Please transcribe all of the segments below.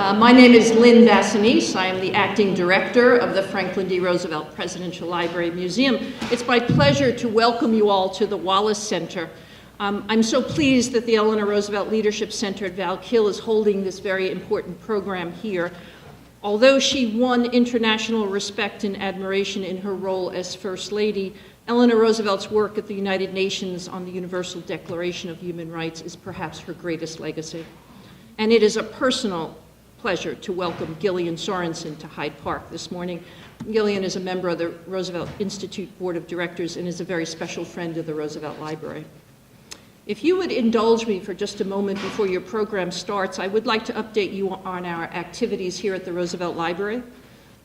My name is Lynn Bassanese. I am the acting director of the Franklin D. Roosevelt Presidential Library Museum. It's my pleasure to welcome you all to the Wallace Center. I'm so pleased that the Eleanor Roosevelt Leadership Center at Val Kill is holding this very important program here. Although she won international respect and admiration in her role as First Lady, Eleanor Roosevelt's work at the United Nations on the Universal Declaration of Human Rights is perhaps her greatest legacy. And it is a personal pleasure to welcome Gillian Sorensen to Hyde Park this morning. Gillian is a member of the Roosevelt Institute Board of Directors and is a very special friend of the Roosevelt Library. If you would indulge me for just a moment before your program starts, I would like to update you on our activities here at the Roosevelt Library.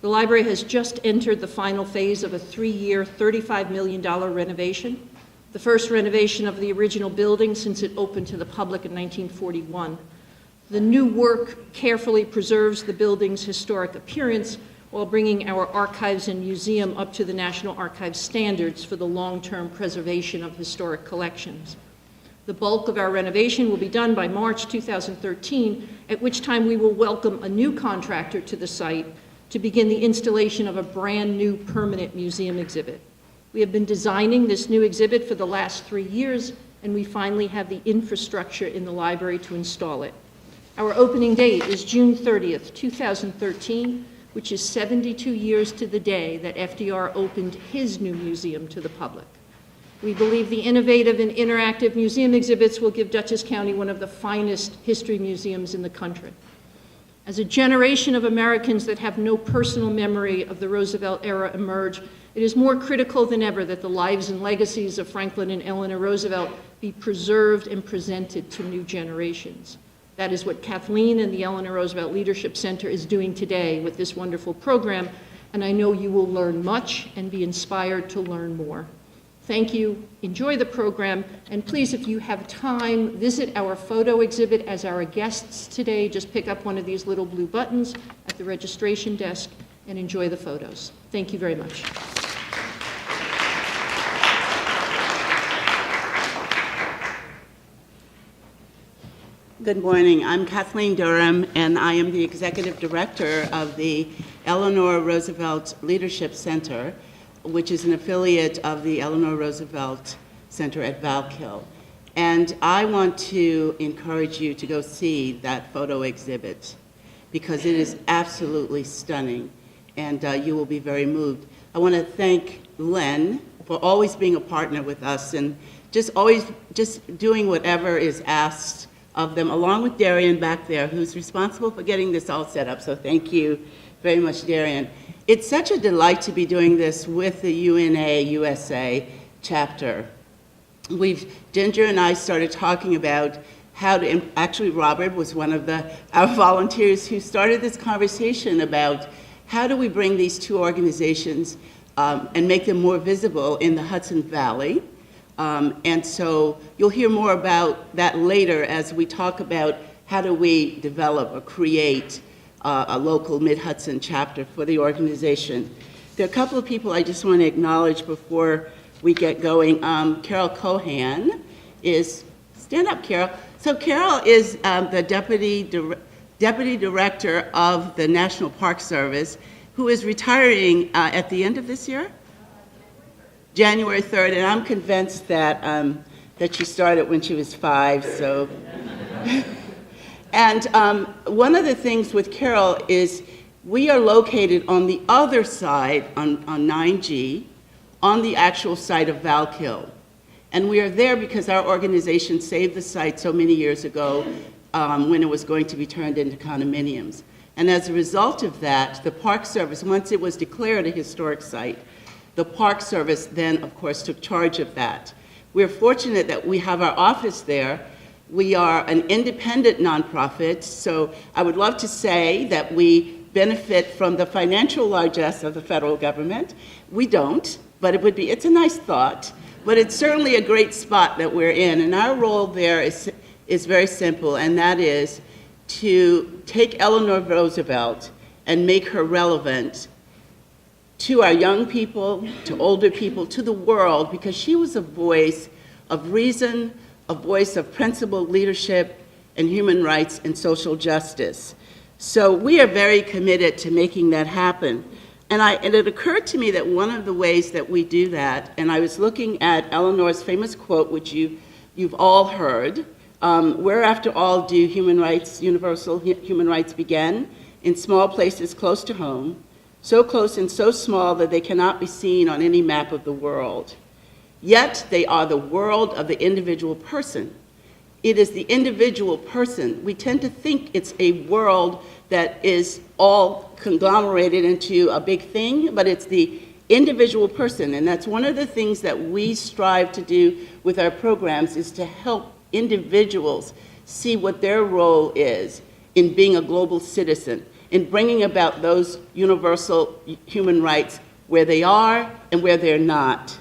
The library has just entered the final phase of a 3-year, $35 million renovation, the first renovation of the original building since it opened to the public in 1941. The new work carefully preserves the building's historic appearance while bringing our archives and museum up to the National Archives standards for the long-term preservation of historic collections. The bulk of our renovation will be done by March 2013, at which time we will welcome a new contractor to the site to begin the installation of a brand new permanent museum exhibit. We have been designing this new exhibit for the last 3 years, and we finally have the infrastructure in the library to install it. Our opening date is June 30th, 2013, which is 72 years to the day that FDR opened his new museum to the public. We believe the innovative and interactive museum exhibits will give Dutchess County one of the finest history museums in the country. As a generation of Americans that have no personal memory of the Roosevelt era emerge, it is more critical than ever that the lives and legacies of Franklin and Eleanor Roosevelt be preserved and presented to new generations. That is what Kathleen and the Eleanor Roosevelt Leadership Center is doing today with this wonderful program, and I know you will learn much and be inspired to learn more. Thank you, enjoy the program, and please, if you have time, visit our photo exhibit as our guests today. Just pick up one of these little blue buttons at the registration desk and enjoy the photos. Thank you very much. Good morning. I'm Kathleen Durham, and I am the Executive Director of the Eleanor Roosevelt Leadership Center, which is an affiliate of the Eleanor Roosevelt Center at Val Kill. And I want to encourage you to go see that photo exhibit because it is absolutely stunning, and you will be very moved. I want to thank Len for always being a partner with us and just doing whatever is asked of them, along with Darian back there, who's responsible for getting this all set up. So thank you very much, Darian. It's such a delight to be doing this with the UNA USA chapter. Ginger and I started talking about how to, actually Robert was one of our volunteers who started this conversation about how do we bring these two organizations and make them more visible in the Hudson Valley. And so you'll hear more about that later as we talk about how do we develop or create a local Mid-Hudson chapter for the organization. There are a couple of people I just want to acknowledge before we get going. Carol Cohan is, stand up, Carol. So Carol is the Deputy Director of the National Park Service, who is retiring at the end of this year? January 3rd, and I'm convinced that she started when she was 5, so. And one of the things with Carol is we are located on the other side, on 9G, on the actual site of Val Kill. And we are there because our organization saved the site so many years ago when it was going to be turned into condominiums. And as a result of that, the Park Service, once it was declared a historic site, the Park Service then, of course, took charge of that. We're fortunate that we have our office there. We are an independent nonprofit, so I would love to say that we benefit from the financial largesse of the federal government. We don't, but it's a nice thought, but it's certainly a great spot that we're in, and our role there is very simple, and that is to take Eleanor Roosevelt and make her relevant to our young people, to older people, to the world, because she was a voice of reason, a voice of principled leadership and human rights and social justice. So we are very committed to making that happen. And it occurred to me that one of the ways that we do that, and I was looking at Eleanor's famous quote, which you've all heard, where after all do universal human rights begin? In small places close to home, so close and so small that they cannot be seen on any map of the world. Yet they are the world of the individual person. It is the individual person. We tend to think it's a world that is all conglomerated into a big thing, but it's the individual person. And that's one of the things that we strive to do with our programs, is to help individuals see what their role is in being a global citizen, in bringing about those universal human rights where they are and where they're not.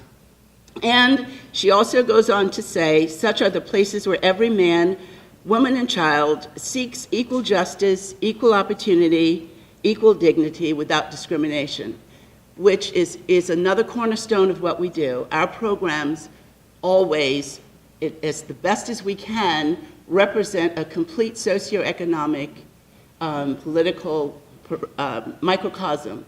And she also goes on to say, such are the places where every man, woman, and child seeks equal justice, equal opportunity, equal dignity without discrimination, which is another cornerstone of what we do. Our programs always, as the best as we can, represent a complete socioeconomic, political microcosm.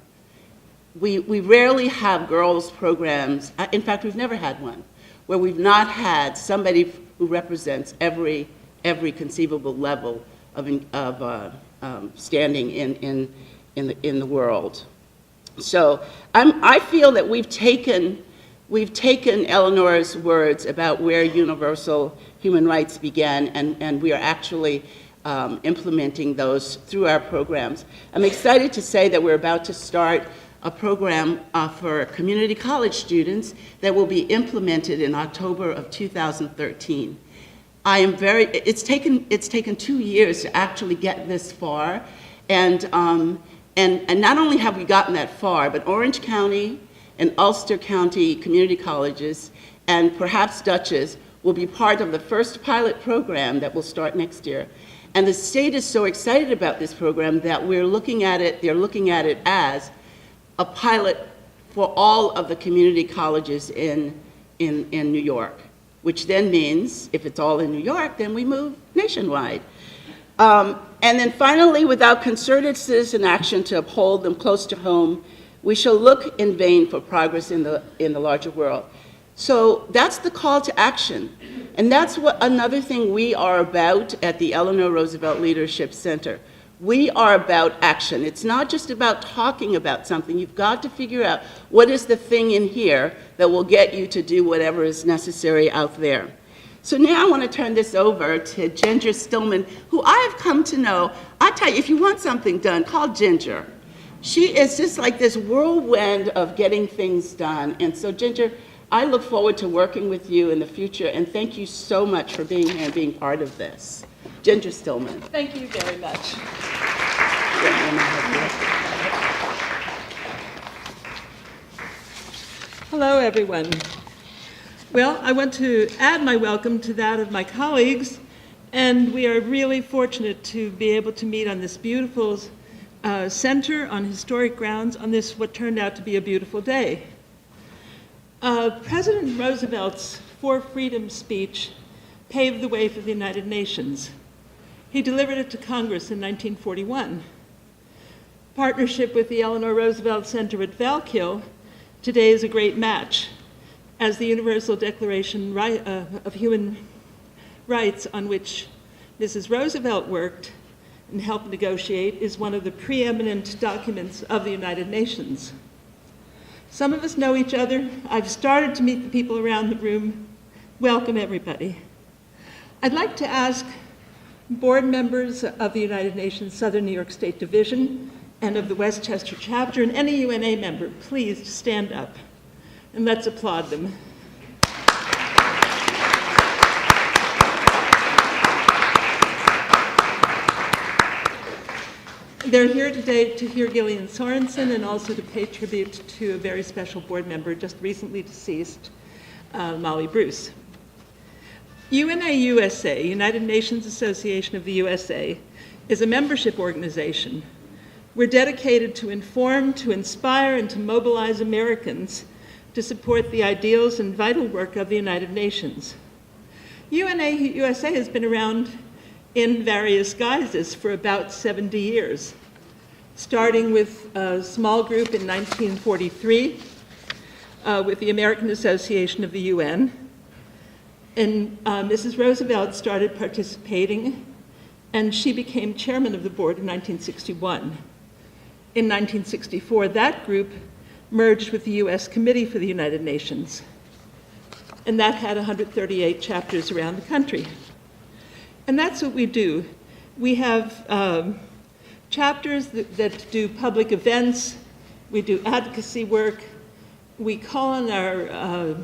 We rarely have girls' programs. In fact, we've never had one where we've not had somebody who represents every conceivable level of standing in the world. So I feel that we've taken Eleanor's words about where universal human rights began, and we are actually implementing those through our programs. I'm excited to say that we're about to start a program for community college students that will be implemented in October of 2013. It's taken 2 years to actually get this far, and not only have we gotten that far, but Orange County and Ulster County community colleges and perhaps Dutchess will be part of the first pilot program that will start next year. And the state is so excited about this program that they're looking at it as a pilot for all of the community colleges in New York, which then means if it's all in New York, then we move nationwide. And then finally, without concerted citizen action to uphold them close to home, we shall look in vain for progress in the larger world. So that's the call to action. And that's what another thing we are about at the Eleanor Roosevelt Leadership Center. We are about action. It's not just about talking about something. You've got to figure out what is the thing in here that will get you to do whatever is necessary out there. So now I want to turn this over to Ginger Stillman, who I have come to know. I tell you, if you want something done, call Ginger. She is just like this whirlwind of getting things done. And so Ginger, I look forward to working with you in the future, and thank you so much for being here and being part of this. Ginger Stillman. Thank you very much. Hello, everyone. Well, I want to add my welcome to that of my colleagues, and we are really fortunate to be able to meet on this beautiful center on historic grounds on this what turned out to be a beautiful day. President Roosevelt's For Freedom speech paved the way for the United Nations. He delivered it to Congress in 1941. Partnership with the Eleanor Roosevelt Center at Valkill today is a great match, as the Universal Declaration of Human Rights, on which Mrs. Roosevelt worked and helped negotiate, is one of the preeminent documents of the United Nations. Some of us know each other. I've started to meet the people around the room. Welcome, everybody. I'd like to ask board members of the United Nations Southern New York State Division and of the Westchester chapter, and any UNA member, please stand up, and let's applaud them. They're here today to hear Gillian Sorensen and also to pay tribute to a very special board member, just recently deceased, Molly Bruce. UNA USA, United Nations Association of the USA, is a membership organization. We're dedicated to inform, to inspire, and to mobilize Americans to support the ideals and vital work of the United Nations. UNA USA has been around in various guises for about 70 years, starting with a small group in 1943 with the American Association of the UN. And Mrs. Roosevelt started participating, and she became chairman of the board in 1961. In 1964, that group merged with the US Committee for the United Nations, and that had 138 chapters around the country. And that's what we do. We have chapters that do public events, we do advocacy work, we call on our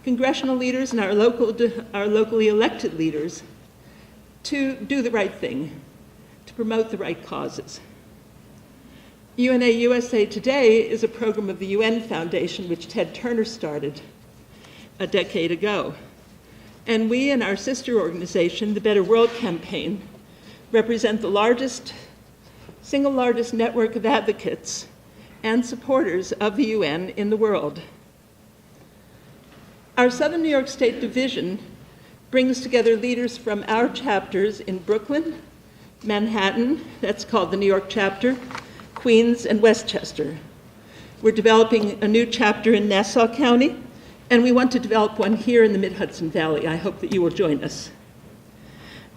congressional leaders and our locally elected leaders to do the right thing, to promote the right causes. UNA USA Today is a program of the UN Foundation, which Ted Turner started a decade ago. And we and our sister organization, the Better World Campaign, represent the single largest network of advocates and supporters of the UN in the world. Our Southern New York State Division brings together leaders from our chapters in Brooklyn, Manhattan, that's called the New York chapter, Queens, and Westchester. We're developing a new chapter in Nassau County, and we want to develop one here in the Mid-Hudson Valley. I hope that you will join us.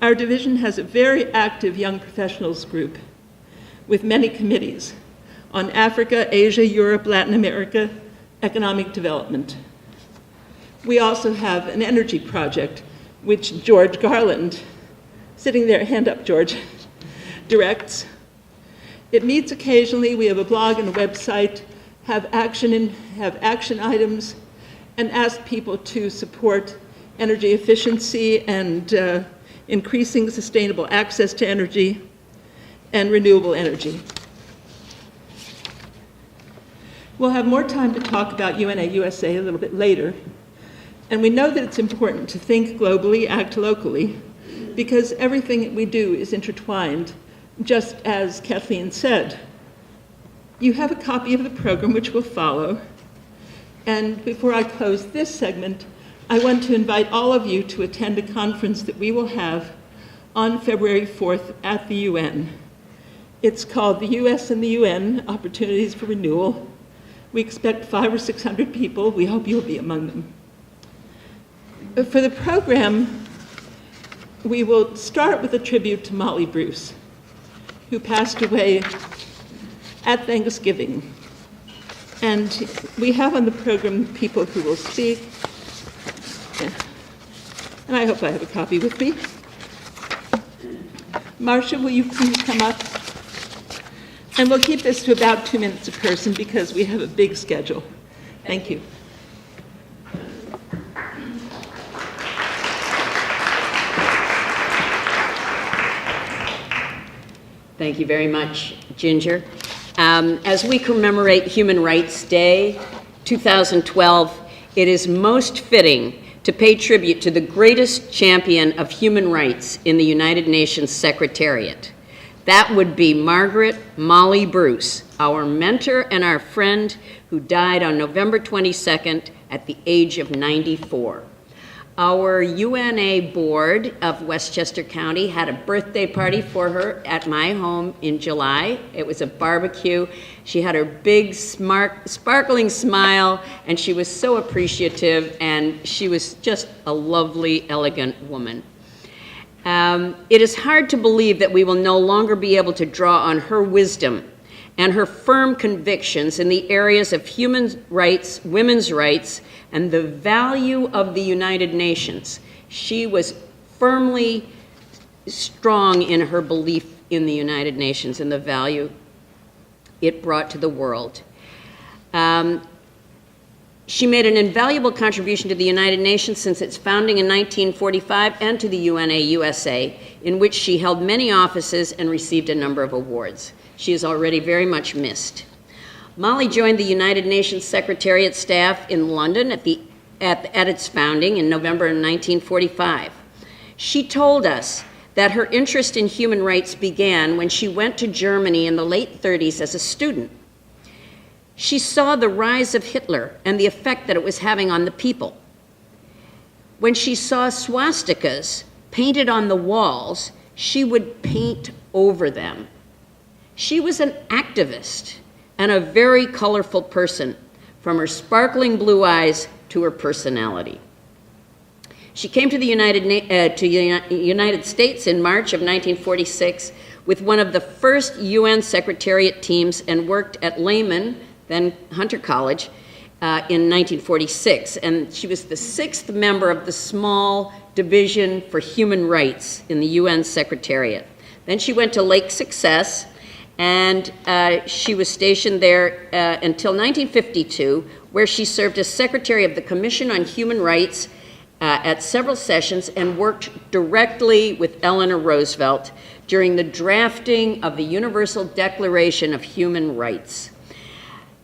Our division has a very active young professionals group with many committees on Africa, Asia, Europe, Latin America, economic development. We also have an energy project, which George Garland, sitting there, hand up, George, directs. It meets occasionally. We have a blog and a website, have action items, and ask people to support energy efficiency and increasing sustainable access to energy and renewable energy. We'll have more time to talk about UNA USA a little bit later. And we know that it's important to think globally, act locally, because everything that we do is intertwined, just as Kathleen said. You have a copy of the program which will follow. And before I close this segment, I want to invite all of you to attend a conference that we will have on February 4th at the UN. It's called the US and the UN, Opportunities for Renewal. We expect 500 or 600 people. We hope you'll be among them. For the program, we will start with a tribute to Molly Bruce, who passed away at Thanksgiving. And we have on the program people who will speak. And I hope I have a copy with me. Marcia, will you please come up? And we'll keep this to about 2 minutes a person because we have a big schedule. Thank you. Thank you very much, Ginger. As we commemorate Human Rights Day 2012, it is most fitting to pay tribute to the greatest champion of human rights in the United Nations Secretariat. That would be Margaret Molly Bruce, our mentor and our friend who died on November 22nd at the age of 94. Our UNA board of Westchester County had a birthday party for her at my home in July. It was a barbecue. She had her big, sparkling smile, and she was so appreciative, and she was just a lovely, elegant woman. It is hard to believe that we will no longer be able to draw on her wisdom and her firm convictions in the areas of human rights, women's rights, and the value of the United Nations. She was firmly strong in her belief in the United Nations and the value it brought to the world. She made an invaluable contribution to the United Nations since its founding in 1945 and to the UNA USA, in which she held many offices and received a number of awards. She is already very much missed. Molly joined the United Nations Secretariat staff in London at its founding in November 1945. She told us that her interest in human rights began when she went to Germany in the late 30s as a student. She saw the rise of Hitler and the effect that it was having on the people. When she saw swastikas painted on the walls, she would paint over them. She was an activist and a very colorful person, from her sparkling blue eyes to her personality. She came to the United States in March of 1946 with one of the first UN Secretariat teams and worked at Lehman, then Hunter College, in 1946. And she was the 6th member of the small division for human rights in the UN Secretariat. Then she went to Lake Success, and she was stationed there until 1952, where she served as secretary of the Commission on Human Rights at several sessions and worked directly with Eleanor Roosevelt during the drafting of the Universal Declaration of Human Rights.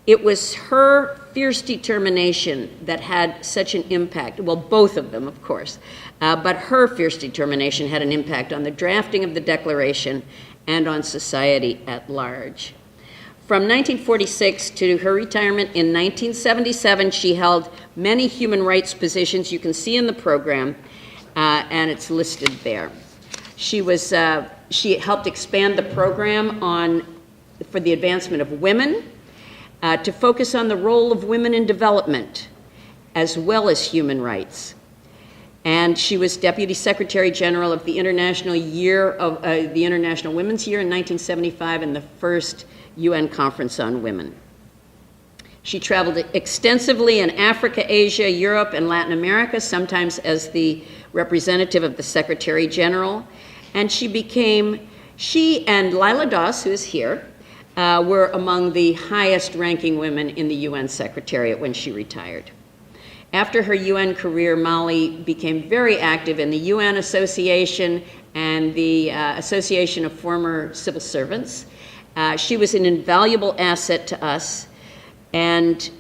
It was her fierce determination that had such an impact, well, both of them, of course, but her fierce determination had an impact on the drafting of the Declaration and on society at large. From 1946 to her retirement in 1977, she held many human rights positions you can see in the program, and it's listed there. She helped expand the program for the advancement of women, to focus on the role of women in development, as well as human rights. And she was Deputy Secretary General of the International Women's Year in 1975 and the first UN Conference on Women. She traveled extensively in Africa, Asia, Europe, and Latin America, sometimes as the representative of the Secretary General. And she and Lila Doss, who is here, were among the highest ranking women in the UN Secretariat when she retired. After her UN career, Molly became very active in the UN Association and the Association of Former Civil Servants. She was an invaluable asset to us, and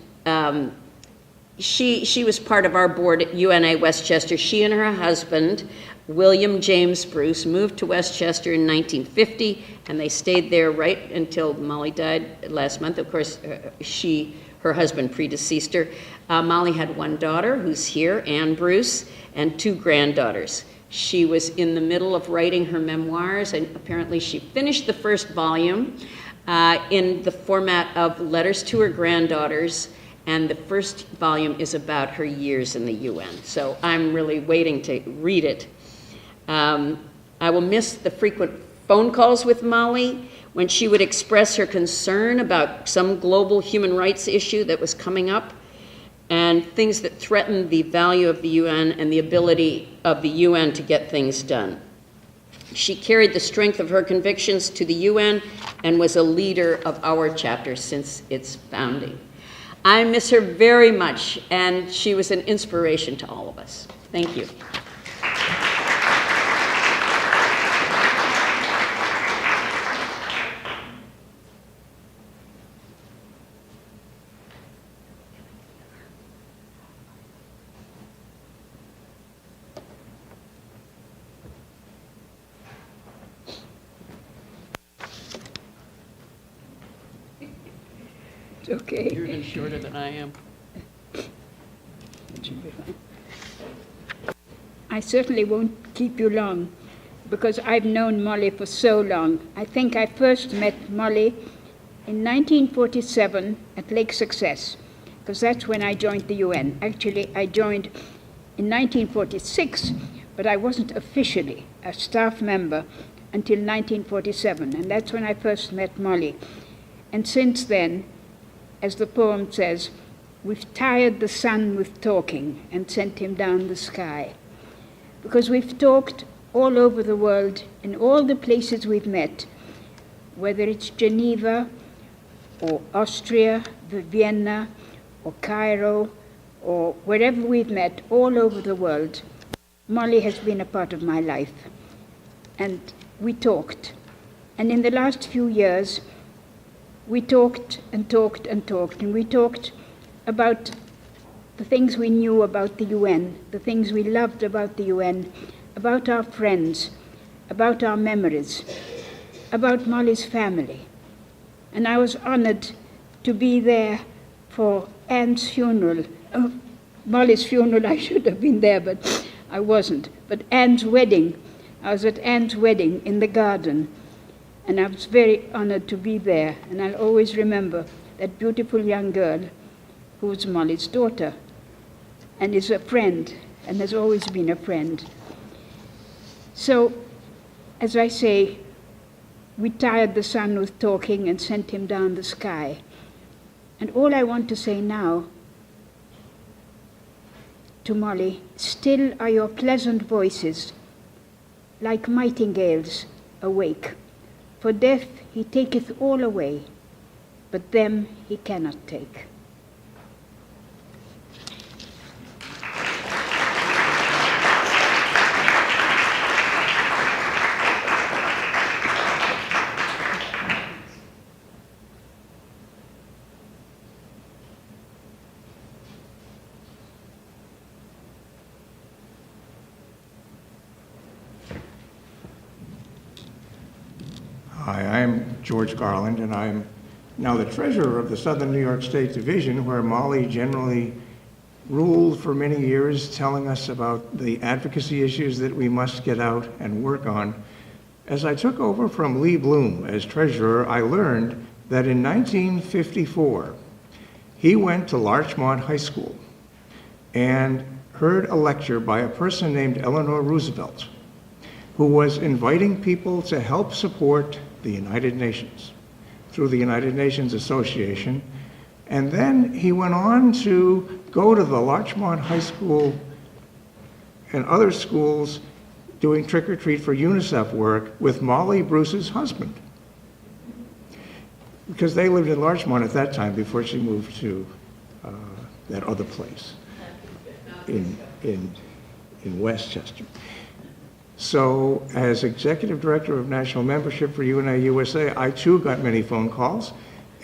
she was part of our board at UNA Westchester. She and her husband, William James Bruce, moved to Westchester in 1950, and they stayed there right until Molly died last month. Of course, her husband predeceased her. Molly had one daughter, who's here, Ann Bruce, and 2 granddaughters. She was in the middle of writing her memoirs, and apparently she finished the first volume in the format of letters to her granddaughters, and the first volume is about her years in the UN. So I'm really waiting to read it. I will miss the frequent phone calls with Molly when she would express her concern about some global human rights issue that was coming up and things that threatened the value of the UN and the ability of the UN to get things done. She carried the strength of her convictions to the UN and was a leader of our chapter since its founding. I miss her very much, and she was an inspiration to all of us. Thank you. Okay. You're even shorter than I am. I certainly won't keep you long because I've known Molly for so long. I think I first met Molly in 1947 at Lake Success, because that's when I joined the UN. Actually, I joined in 1946, but I wasn't officially a staff member until 1947, and that's when I first met Molly. And since then, as the poem says, we've tired the sun with talking and sent him down the sky. Because we've talked all over the world, in all the places we've met, whether it's Geneva, or Austria, Vienna, or Cairo, or wherever we've met, all over the world, Molly has been a part of my life. And we talked. And in the last few years, we talked and talked and talked, and we talked about the things we knew about the UN, the things we loved about the UN, about our friends, about our memories, about Molly's family. And I was honored to be there for Anne's funeral. Molly's funeral, I should have been there, but I wasn't. But Anne's wedding, I was at Anne's wedding in the garden, and I was very honored to be there, and I'll always remember that beautiful young girl who was Molly's daughter, and is a friend, and has always been a friend. So, as I say, we tired the sun with talking and sent him down the sky. And all I want to say now to Molly, still are your pleasant voices, like nightingales awake. For death he taketh all away, but them he cannot take. Hi, I'm George Garland, and I'm now the treasurer of the Southern New York State Division, where Molly generally ruled for many years, telling us about the advocacy issues that we must get out and work on. As I took over from Lee Bloom as treasurer, I learned that in 1954, he went to Larchmont High School and heard a lecture by a person named Eleanor Roosevelt, who was inviting people to help support the United Nations through the United Nations Association. And then he went on to go to the Larchmont High School and other schools doing trick-or-treat for UNICEF work with Molly Bruce's husband, because they lived in Larchmont at that time before she moved to that other place in Westchester. So as executive director of national membership for UNA USA, I too got many phone calls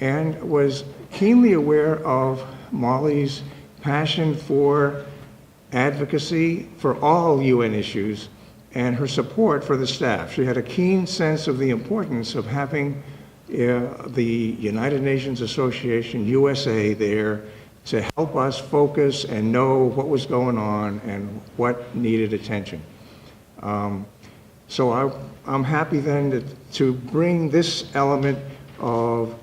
and was keenly aware of Molly's passion for advocacy for all UN issues and her support for the staff. She had a keen sense of the importance of having the United Nations Association, USA, there to help us focus and know what was going on and what needed attention. So I'm happy then to bring this element of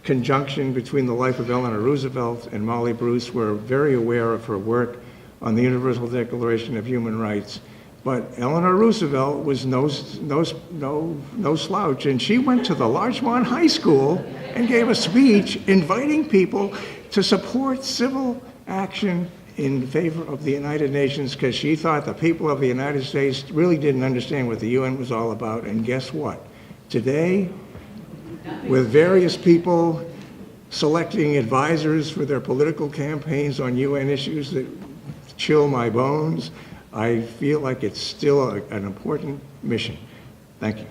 conjunction between the life of Eleanor Roosevelt and Molly Bruce. We're very aware of her work on the Universal Declaration of Human Rights. But Eleanor Roosevelt was no slouch, and she went to the Larchmont High School and gave a speech inviting people to support civil action in favor of the United Nations, because she thought the people of the United States really didn't understand what the UN was all about. And guess what? Today, with various people selecting advisors for their political campaigns on UN issues that chill my bones, I feel like it's still an important mission. Thank you.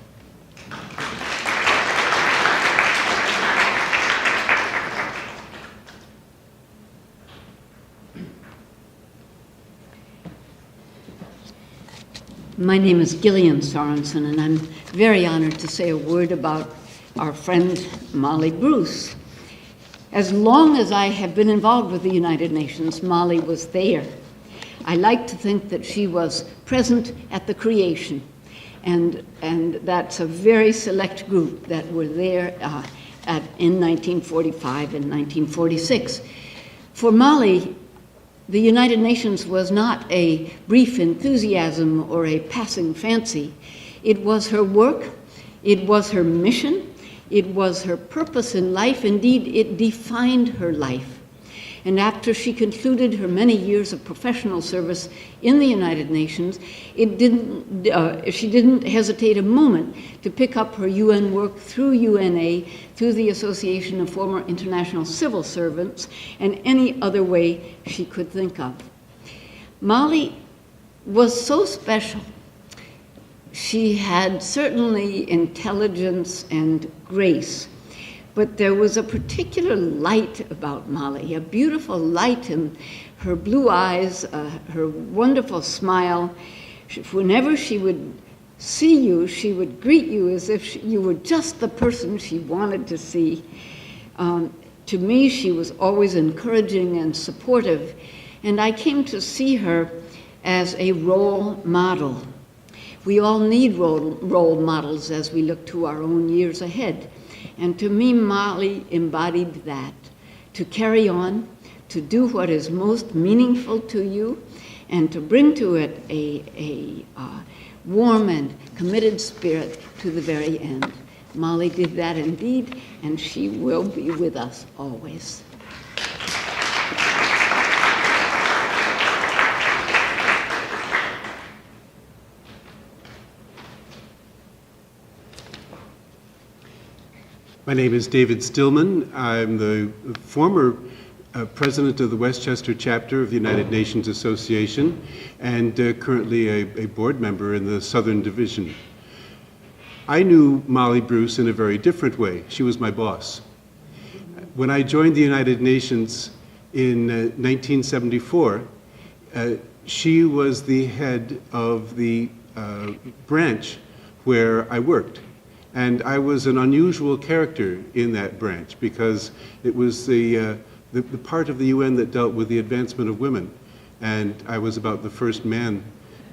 My name is Gillian Sorensen, and I'm very honored to say a word about our friend Molly Bruce. As long as I have been involved with the United Nations, Molly was there. I like to think that she was present at the creation, and that's a very select group that were there in 1945 and 1946. For Molly, the United Nations was not a brief enthusiasm or a passing fancy. It was her work, it was her mission, it was her purpose in life. Indeed, it defined her life. And after she concluded her many years of professional service in the United Nations, she didn't hesitate a moment to pick up her UN work through UNA, through the Association of Former International Civil Servants, and any other way she could think of. Molly was so special. She had certainly intelligence and grace, but there was a particular light about Molly, a beautiful light in her blue eyes, her wonderful smile. Whenever she would see you, she would greet you as if you were just the person she wanted to see. To me, she was always encouraging and supportive, and I came to see her as a role model. We all need role models as we look to our own years ahead. And to me, Molly embodied that, to carry on, to do what is most meaningful to you, and to bring to it a warm and committed spirit to the very end. Molly did that indeed, and she will be with us always. My name is David Stillman. I'm the former president of the Westchester chapter of the United Nations Association and currently a board member in the Southern Division. I knew Molly Bruce in a very different way. She was my boss. When I joined the United Nations in 1974, she was the head of the branch where I worked. And I was an unusual character in that branch because it was the part of the UN that dealt with the advancement of women. And I was about the first man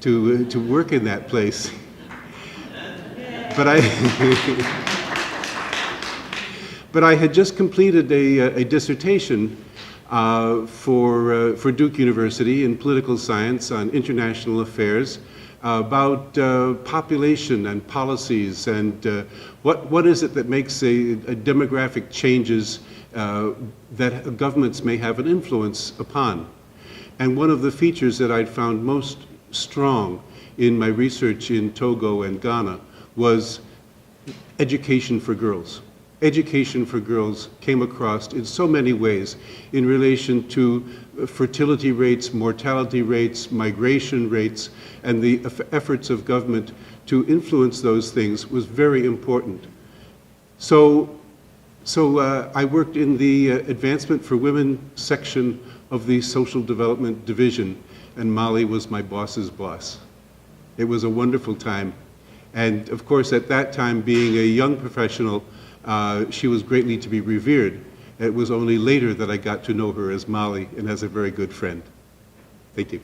to work in that place. But I had just completed a dissertation for Duke University in political science on international affairs about population and policies and what is it that makes a demographic changes that governments may have an influence upon. And one of the features that I'd found most strong in my research in Togo and Ghana was education for girls. Education for girls came across in so many ways in relation to fertility rates, mortality rates, migration rates, and the efforts of government to influence those things was very important. So I worked in the Advancement for Women section of the Social Development Division, and Molly was my boss's boss. It was a wonderful time. And of course, at that time, being a young professional, she was greatly to be revered. It was only later that I got to know her as Molly and as a very good friend. Thank you.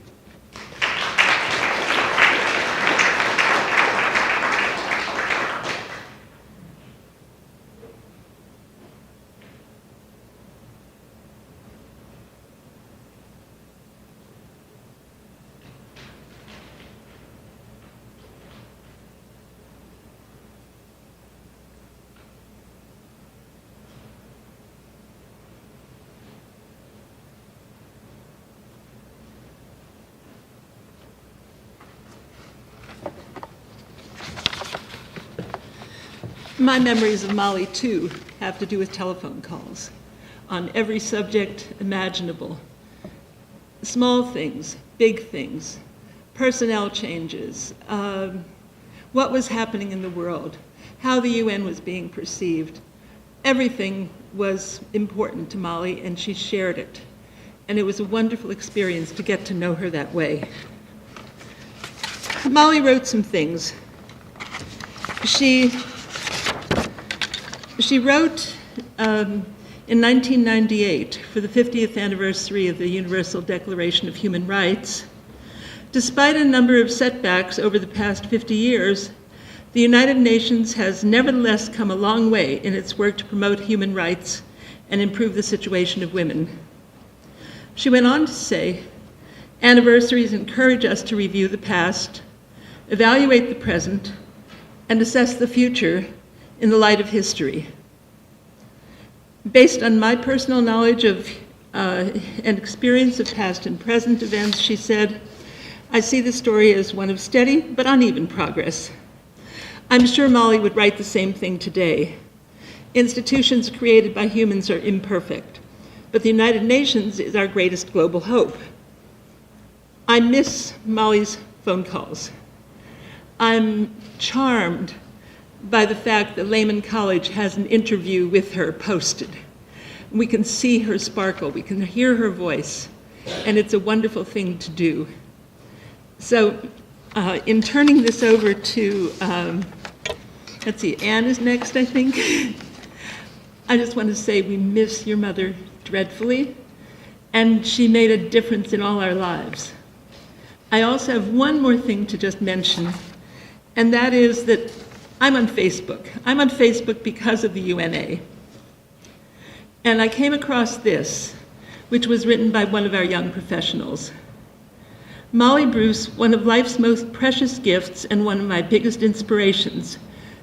My memories of Molly, too, have to do with telephone calls on every subject imaginable. Small things, big things, personnel changes, what was happening in the world, how the UN was being perceived. Everything was important to Molly, and she shared it. And it was a wonderful experience to get to know her that way. Molly wrote some things. She wrote in 1998, for the 50th anniversary of the Universal Declaration of Human Rights, despite a number of setbacks over the past 50 years, the United Nations has nevertheless come a long way in its work to promote human rights and improve the situation of women. She went on to say, anniversaries encourage us to review the past, evaluate the present, and assess the future in the light of history. Based on my personal knowledge of and experience of past and present events, she said, I see the story as one of steady but uneven progress. I'm sure Molly would write the same thing today. Institutions created by humans are imperfect, but the United Nations is our greatest global hope. I miss Molly's phone calls. I'm charmed by the fact that Lehman College has an interview with her posted. We can see her sparkle, we can hear her voice, and it's a wonderful thing to do. So in turning this over to, let's see, Anne is next, I think. I just want to say we miss your mother dreadfully, and she made a difference in all our lives. I also have one more thing to just mention, and that is that I'm on Facebook. I'm on Facebook because of the UNA. And I came across this, which was written by one of our young professionals. Molly Bruce, one of life's most precious gifts and one of my biggest inspirations,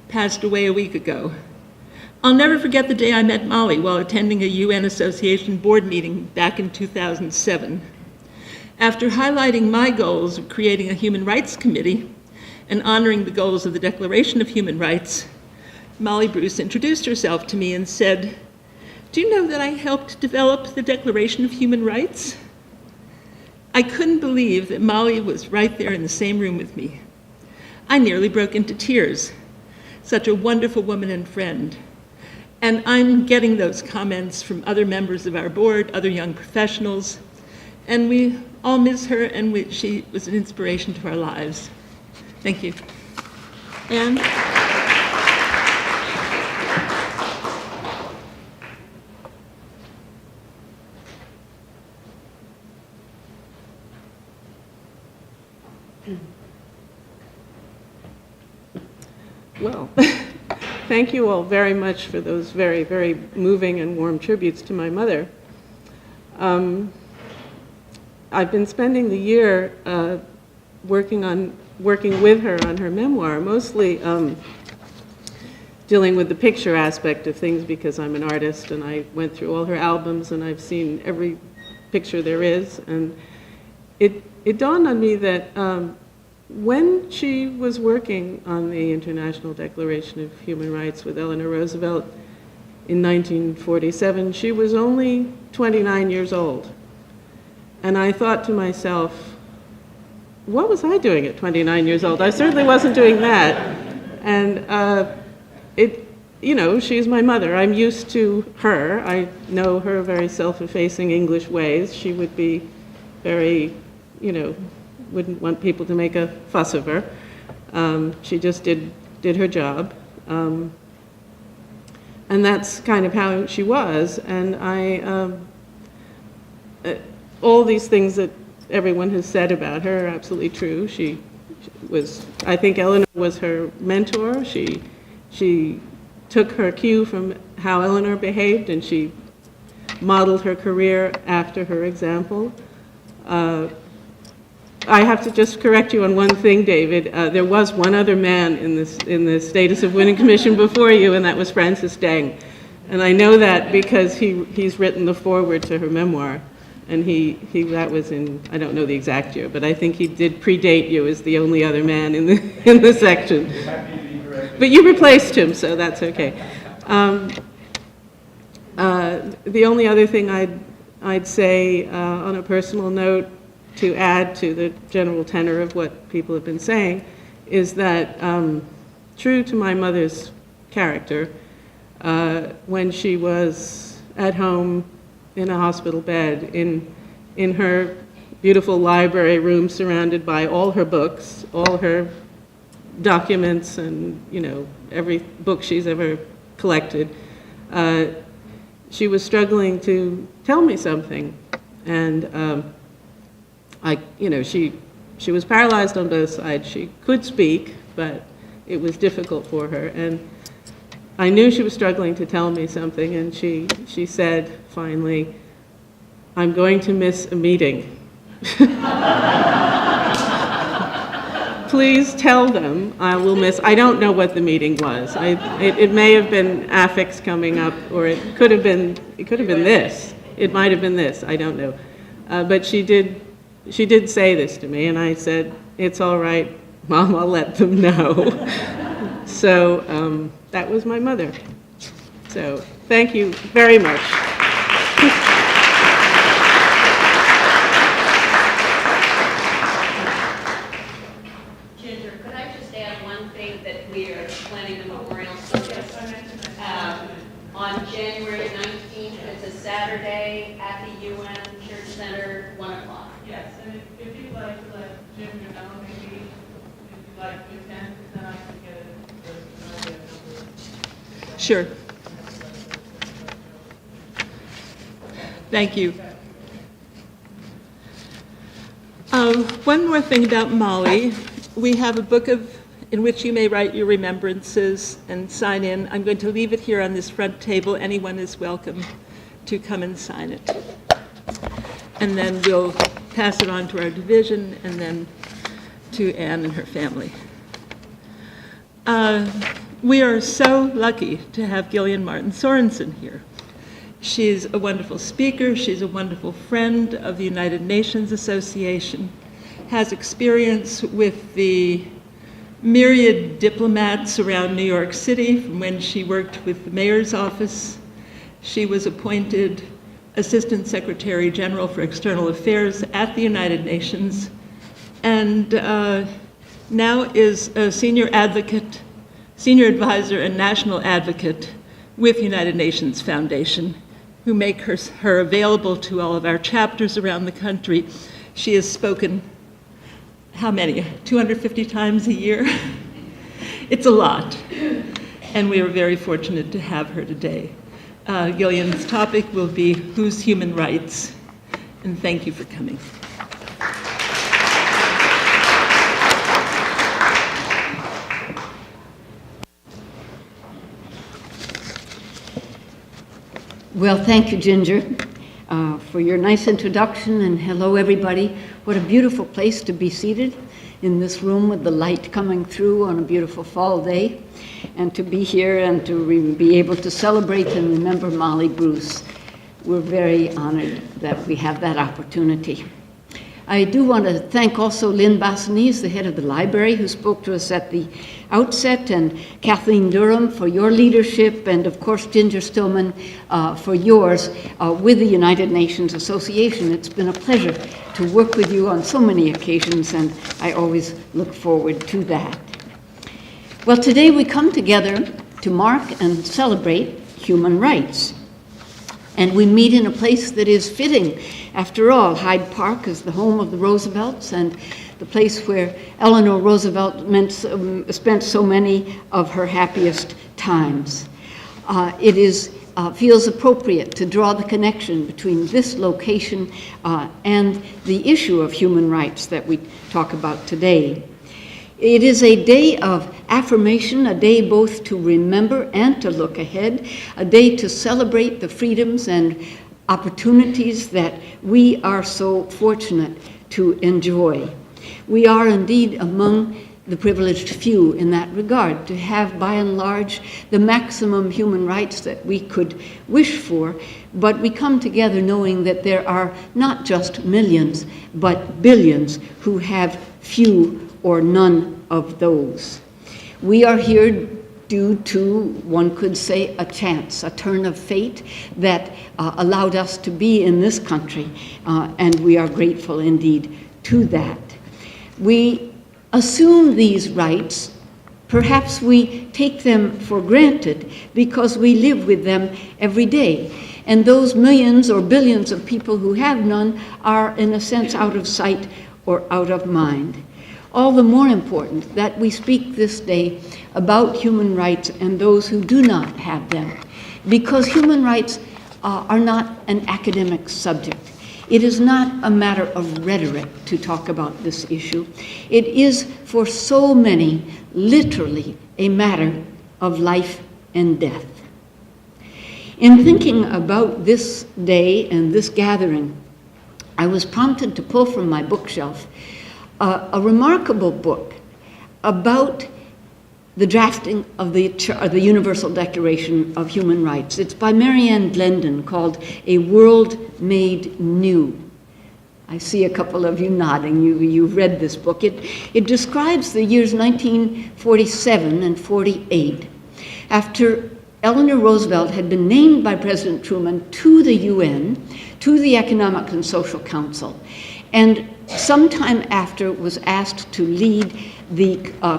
passed away a week ago. I'll never forget the day I met Molly while attending a UN Association board meeting back in 2007. After highlighting my goals of creating a human rights committee and honoring the goals of the Declaration of Human Rights, Molly Bruce introduced herself to me and said, "Do you know that I helped develop the Declaration of Human Rights?" I couldn't believe that Molly was right there in the same room with me. I nearly broke into tears. Such a wonderful woman and friend. And I'm getting those comments from other members of our board, other young professionals, and we all miss her, and she was an inspiration to our lives. Thank you. And well, thank you all very much for those very, very moving and warm tributes to my mother. I've been spending the year working with her on her memoir, mostly dealing with the picture aspect of things because I'm an artist and I went through all her albums and I've seen every picture there is. And it dawned on me that when she was working on the International Declaration of Human Rights with Eleanor Roosevelt in 1947, she was only 29 years old. And I thought to myself, what was I doing at 29 years old? I certainly wasn't doing that. And she's my mother. I'm used to her. I know her very self-effacing English ways. She would be very, wouldn't want people to make a fuss of her. She just did her job. And that's kind of how she was. And all these things that everyone has said about her are absolutely true. She was, I think Eleanor was her mentor. She took her cue from how Eleanor behaved, and she modeled her career after her example. I have to just correct you on one thing, David. There was one other man in the Status of Women Commission before you, and that was Francis Deng. And I know that because he's written the foreword to her memoir. And that was in, I don't know the exact year, but I think he did predate you as the only other man in the section. But you replaced him, so that's okay. The only other thing I'd say on a personal note to add to the general tenor of what people have been saying is that true to my mother's character, when she was at home in a hospital bed, in her beautiful library room surrounded by all her books, all her documents, and every book she's ever collected, she was struggling to tell me something. And she was paralyzed on both sides. She could speak, but it was difficult for her. And I knew she was struggling to tell me something, and she said, finally, "I'm going to miss a meeting. Please tell them I will miss." I don't know what the meeting was. It may have been affix coming up, or it could have been this. It might have been this. I don't know. But she did say this to me, and I said, "It's all right, Mom. I'll let them know." So that was my mother. So thank you very much. Ginger, could I just add one thing, that we are planning a memorial service on January 19th. It's a Saturday at the UN Church Center, 1 o'clock. Yes, and if you'd like to let Jim know, maybe if you'd like to attend, then I can get it. sure. Thank you. One more thing about Molly. We have a book of in which you may write your remembrances and sign in. I'm going to leave it here on this front table. Anyone is welcome to come and sign it. And then we'll pass it on to our division and then to Anne and her family. We are so lucky to have Gillian Martin Sorensen here. She's a wonderful speaker. She's a wonderful friend of the United Nations Association, has experience with the myriad diplomats around New York City from when she worked with the mayor's office. She was appointed Assistant Secretary General for External Affairs at the United Nations, and now is a senior advisor and national advocate with United Nations Foundation, who make her available to all of our chapters around the country. She has spoken, how many, 250 times a year? It's a lot, and we are very fortunate to have her today. Gillian's topic will be Whose Human Rights? And thank you for coming. Well, thank you, Ginger, for your nice introduction, and hello, everybody. What a beautiful place to be seated in this room with the light coming through on a beautiful fall day, and to be here and to be able to celebrate and remember Molly Bruce. We're very honored that we have that opportunity. I do want to thank also Lynn Bassanese, the head of the library, who spoke to us at the outset, and Kathleen Durham for your leadership, and of course Ginger Stillman for yours with the United Nations Association. It's been a pleasure to work with you on so many occasions, and I always look forward to that. Well, today we come together to mark and celebrate human rights. And we meet in a place that is fitting. After all, Hyde Park is the home of the Roosevelts and the place where Eleanor Roosevelt spent so many of her happiest times. It feels appropriate to draw the connection between this location and the issue of human rights that we talk about today. It is a day of affirmation, a day both to remember and to look ahead, a day to celebrate the freedoms and opportunities that we are so fortunate to enjoy. We are indeed among the privileged few in that regard, to have by and large the maximum human rights that we could wish for, but we come together knowing that there are not just millions, but billions who have few or none of those. We are here due to, one could say, a chance, a turn of fate that allowed us to be in this country, and we are grateful indeed to that. We assume these rights, perhaps we take them for granted because we live with them every day. And those millions or billions of people who have none are, in a sense, out of sight or out of mind. All the more important that we speak this day about human rights and those who do not have them, because human rights are not an academic subject. It is not a matter of rhetoric to talk about this issue. It is, for so many, literally a matter of life and death. In thinking about this day and this gathering, I was prompted to pull from my bookshelf a remarkable book about the drafting of the Universal Declaration of Human Rights. It's by Marianne Glendon, called A World Made New. I see a couple of you nodding. You've read this book. It describes the years 1947 and 48, after Eleanor Roosevelt had been named by President Truman to the UN, to the Economic and Social Council, and sometime after was asked to lead the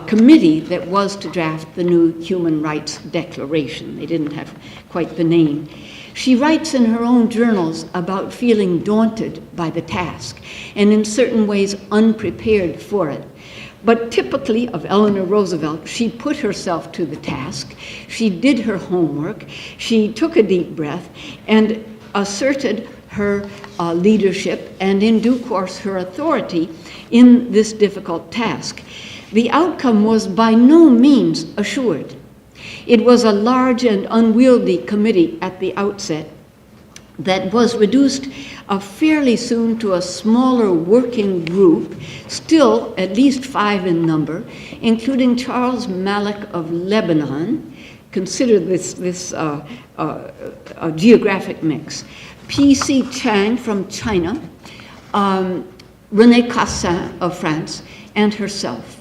committee that was to draft the new Human Rights Declaration. They didn't have quite the name. She writes in her own journals about feeling daunted by the task and in certain ways unprepared for it. But typically of Eleanor Roosevelt, she put herself to the task. She did her homework. She took a deep breath and asserted her leadership and in due course her authority in this difficult task. the outcome was by no means assured. It was a large and unwieldy committee at the outset that was reduced fairly soon to a smaller working group, still at least 5 in number, including Charles Malik of Lebanon. Consider this a geographic mix. P.C. Chang from China, René Cassin of France, and herself.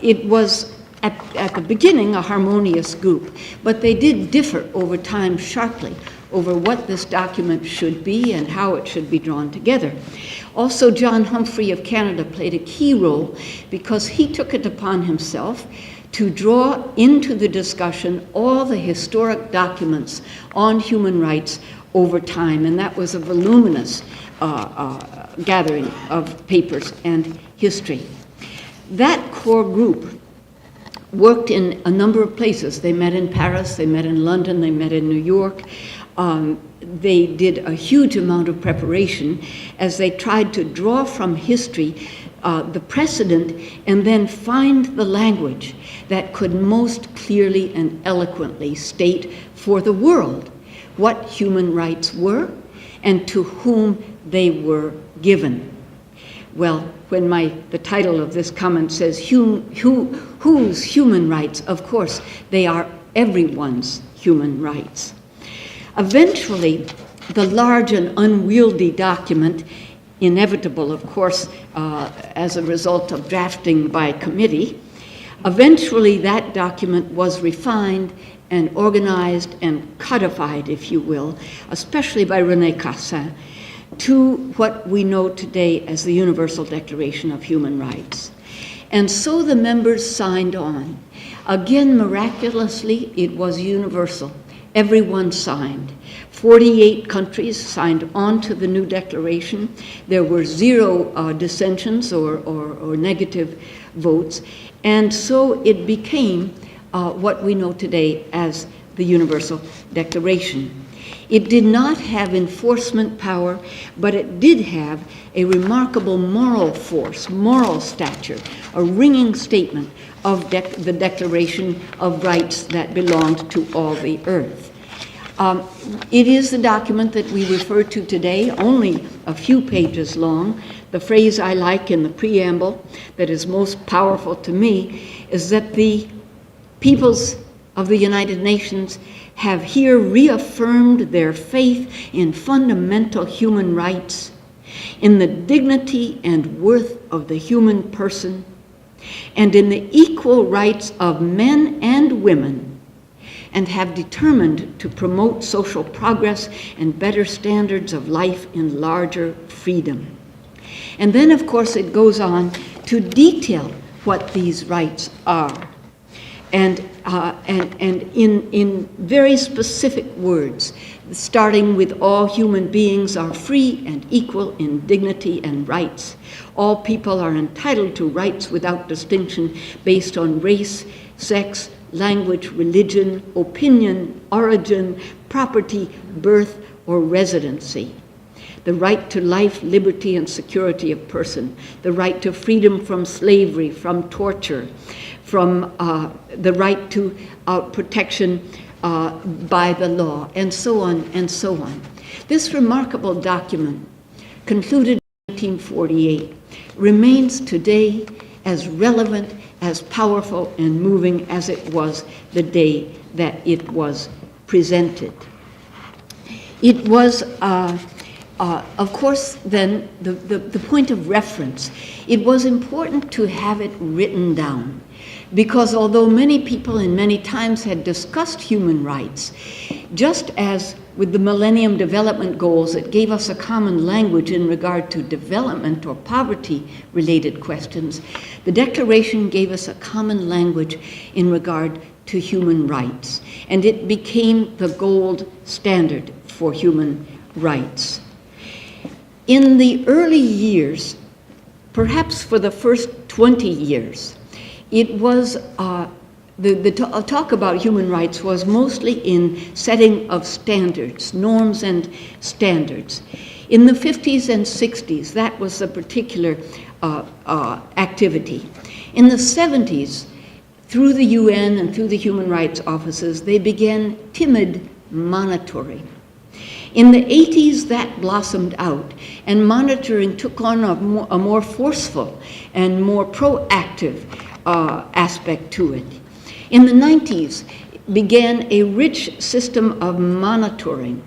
It was at the beginning a harmonious group, but they did differ over time sharply over what this document should be and how it should be drawn together. Also, John Humphrey of Canada played a key role because he took it upon himself to draw into the discussion all the historic documents on human rights over time, and that was a voluminous gathering of papers and history. That core group worked in a number of places. They met in Paris, they met in London, they met in New York. They did a huge amount of preparation as they tried to draw from history the precedent and then find the language that could most clearly and eloquently state for the world what human rights were and to whom they were given. Well, when the title of this comment says whose human rights, of course, they are everyone's human rights. Eventually, the large and unwieldy document, inevitable, of course, as a result of drafting by committee, eventually that document was refined and organized and codified, if you will, especially by René Cassin, to what we know today as the Universal Declaration of Human Rights. And so the members signed on. Again, miraculously, it was universal. Everyone signed. 48 countries signed on to the new declaration. There were 0 dissensions or negative votes. And so it became what we know today as the Universal Declaration. It did not have enforcement power, but it did have a remarkable moral force, moral stature, a ringing statement of the Declaration of Rights that belonged to all the earth. It is the document that we refer to today, only a few pages long. The phrase I like in the preamble that is most powerful to me is that the peoples of the United Nations have here reaffirmed their faith in fundamental human rights, in the dignity and worth of the human person, and in the equal rights of men and women, and have determined to promote social progress and better standards of life in larger freedom. And then, of course, it goes on to detail what these rights are. And in very specific words, starting with all human beings are free and equal in dignity and rights. All people are entitled to rights without distinction based on race, sex, language, religion, opinion, origin, property, birth, or residency. The right to life, liberty, and security of person. The right to freedom from slavery, from torture, from the right to protection by the law, and so on and so on. This remarkable document, concluded in 1948, remains today as relevant, as powerful and moving as it was the day that it was presented. It was, of course, then the point of reference. It was important to have it written down, because although many people in many times had discussed human rights, just as with the Millennium Development Goals, it gave us a common language in regard to development or poverty-related questions, the Declaration gave us a common language in regard to human rights, and it became the gold standard for human rights. In the early years, perhaps for the first 20 years, it was the talk about human rights was mostly in setting of standards, norms and standards. In the 50s and 60s, that was the particular activity. In the 70s, through the UN and through the human rights offices, they began timid monitoring. In the 80s, that blossomed out, and monitoring took on a more forceful and more proactive aspect to it. In the 90s, began a rich system of monitoring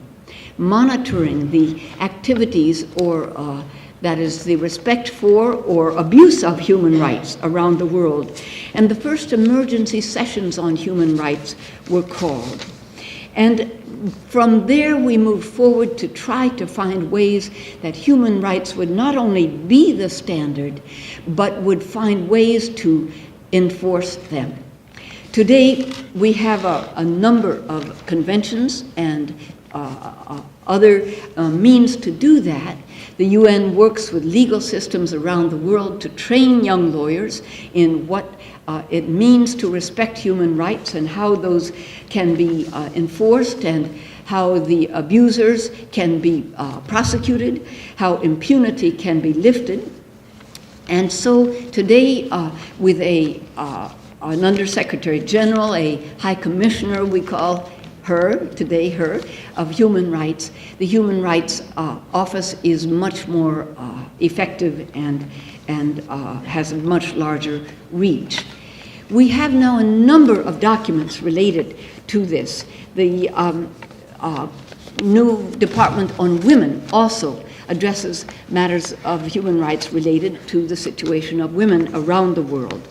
the activities or that is the respect for or abuse of human rights around the world. And the first emergency sessions on human rights were called. And from there we moved forward to try to find ways that human rights would not only be the standard, but would find ways to enforce them. Today, we have a number of conventions and other means to do that. The UN works with legal systems around the world to train young lawyers in what it means to respect human rights and how those can be enforced and how the abusers can be prosecuted, how impunity can be lifted. And so today, with an Undersecretary General, a High Commissioner, we call her, today her, of human rights, the Human Rights Office is much more effective and has a much larger reach. We have now a number of documents related to this. The new Department on Women also addresses matters of human rights related to the situation of women around the world.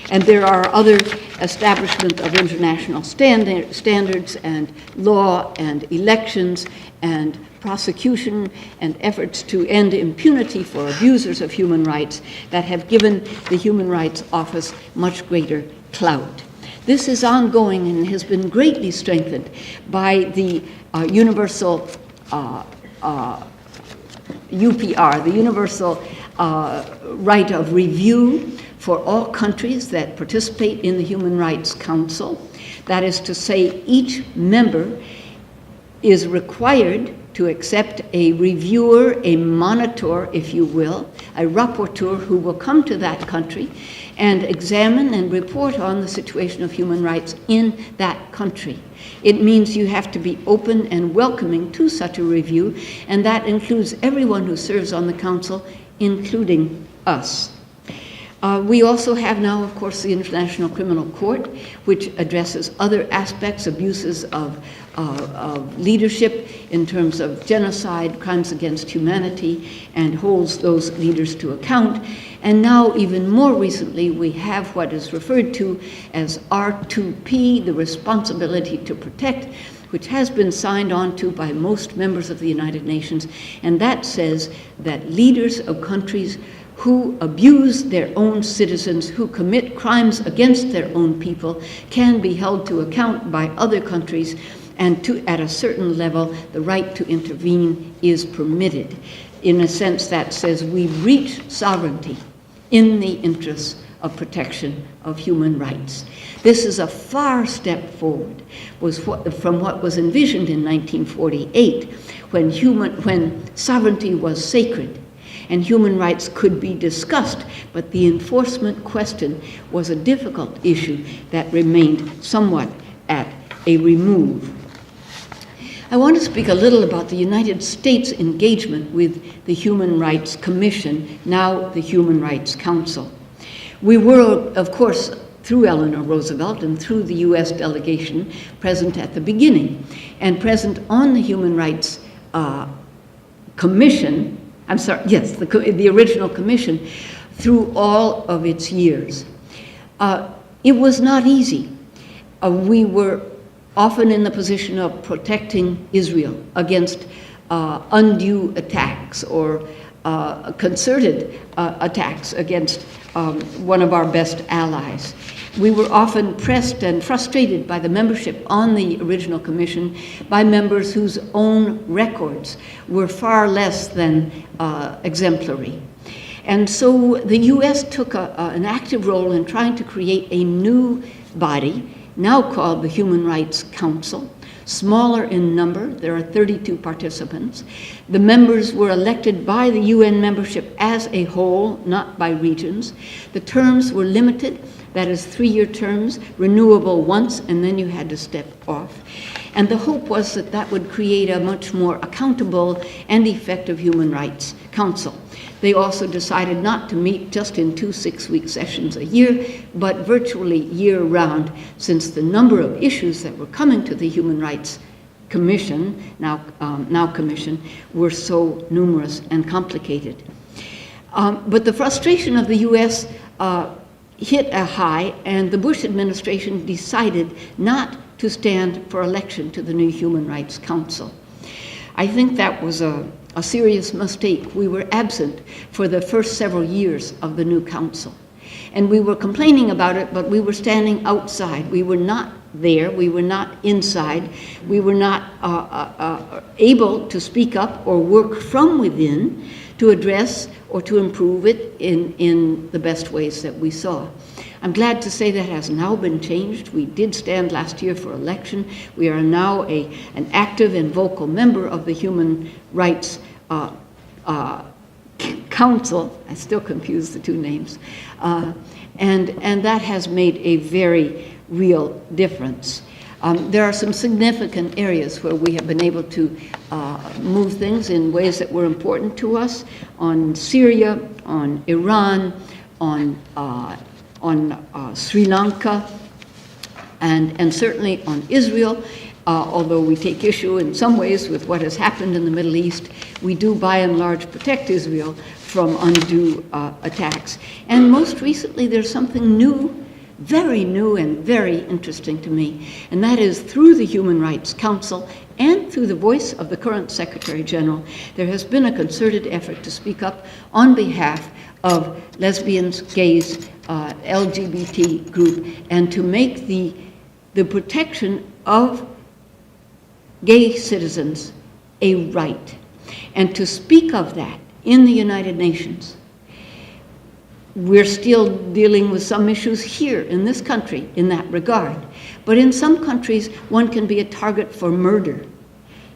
And there are other establishment of international standards and law and elections and prosecution and efforts to end impunity for abusers of human rights that have given the Human Rights Office much greater clout. This is ongoing and has been greatly strengthened by the universal UPR, the universal right of review for all countries that participate in the Human Rights Council. That is to say, each member is required to accept a reviewer, a monitor, if you will, a rapporteur who will come to that country and examine and report on the situation of human rights in that country. It means you have to be open and welcoming to such a review, and that includes everyone who serves on the council, including us. We also have now, of course, the International Criminal Court, which addresses other aspects, abuses of leadership in terms of genocide, crimes against humanity, and holds those leaders to account. And now, even more recently, we have what is referred to as R2P, the responsibility to protect, which has been signed on to by most members of the United Nations, and that says that leaders of countries who abuse their own citizens, who commit crimes against their own people, can be held to account by other countries, and at a certain level, the right to intervene is permitted. In a sense, that says we reach sovereignty in the interests of protection of human rights. This is a far step forward from what was envisioned in 1948, when sovereignty was sacred and human rights could be discussed, but the enforcement question was a difficult issue that remained somewhat at a remove. I want to speak a little about the United States engagement with the Human Rights Commission, now the Human Rights Council. We were, of course, through Eleanor Roosevelt and through the U.S. delegation, present at the beginning, and present on the Human Rights Commission, the original commission, through all of its years. It was not easy. We were often in the position of protecting Israel against undue attacks or concerted attacks against one of our best allies. We were often pressed and frustrated by the membership on the original commission by members whose own records were far less than exemplary. And so the U.S. took an active role in trying to create a new body, now called the Human Rights Council, smaller in number. There are 32 participants. The members were elected by the UN membership as a whole, not by regions. The terms were limited, that is 3-year terms, renewable once, and then you had to step off. And the hope was that that would create a much more accountable and effective human rights council. They also decided not to meet just in 2 6-week sessions a year, but virtually year-round, since the number of issues that were coming to the Human Rights Commission, now Commission, were so numerous and complicated. But the frustration of the U.S. Hit a high, and the Bush administration decided not to stand for election to the new Human Rights Council. I think that was a serious mistake. We were absent for the first several years of the new council. And we were complaining about it, but we were standing outside. We were not there. We were not inside. We were not able to speak up or work from within to address or to improve it in the best ways that we saw. I'm glad to say that has now been changed. We did stand last year for election. We are now an active and vocal member of the Human Rights Council. I still confuse the two names. And that has made a very real difference. There are some significant areas where we have been able to move things in ways that were important to us, on Syria, on Iran, on Sri Lanka, and certainly on Israel. Although we take issue in some ways with what has happened in the Middle East, we do by and large protect Israel from undue attacks. And most recently, there's something new, very new and very interesting to me, and that is through the Human Rights Council and through the voice of the current Secretary General, there has been a concerted effort to speak up on behalf of lesbians, gays, LGBT group, and to make the protection of gay citizens a right, and to speak of that in the United Nations. We're still dealing with some issues here in this country in that regard. But in some countries, one can be a target for murder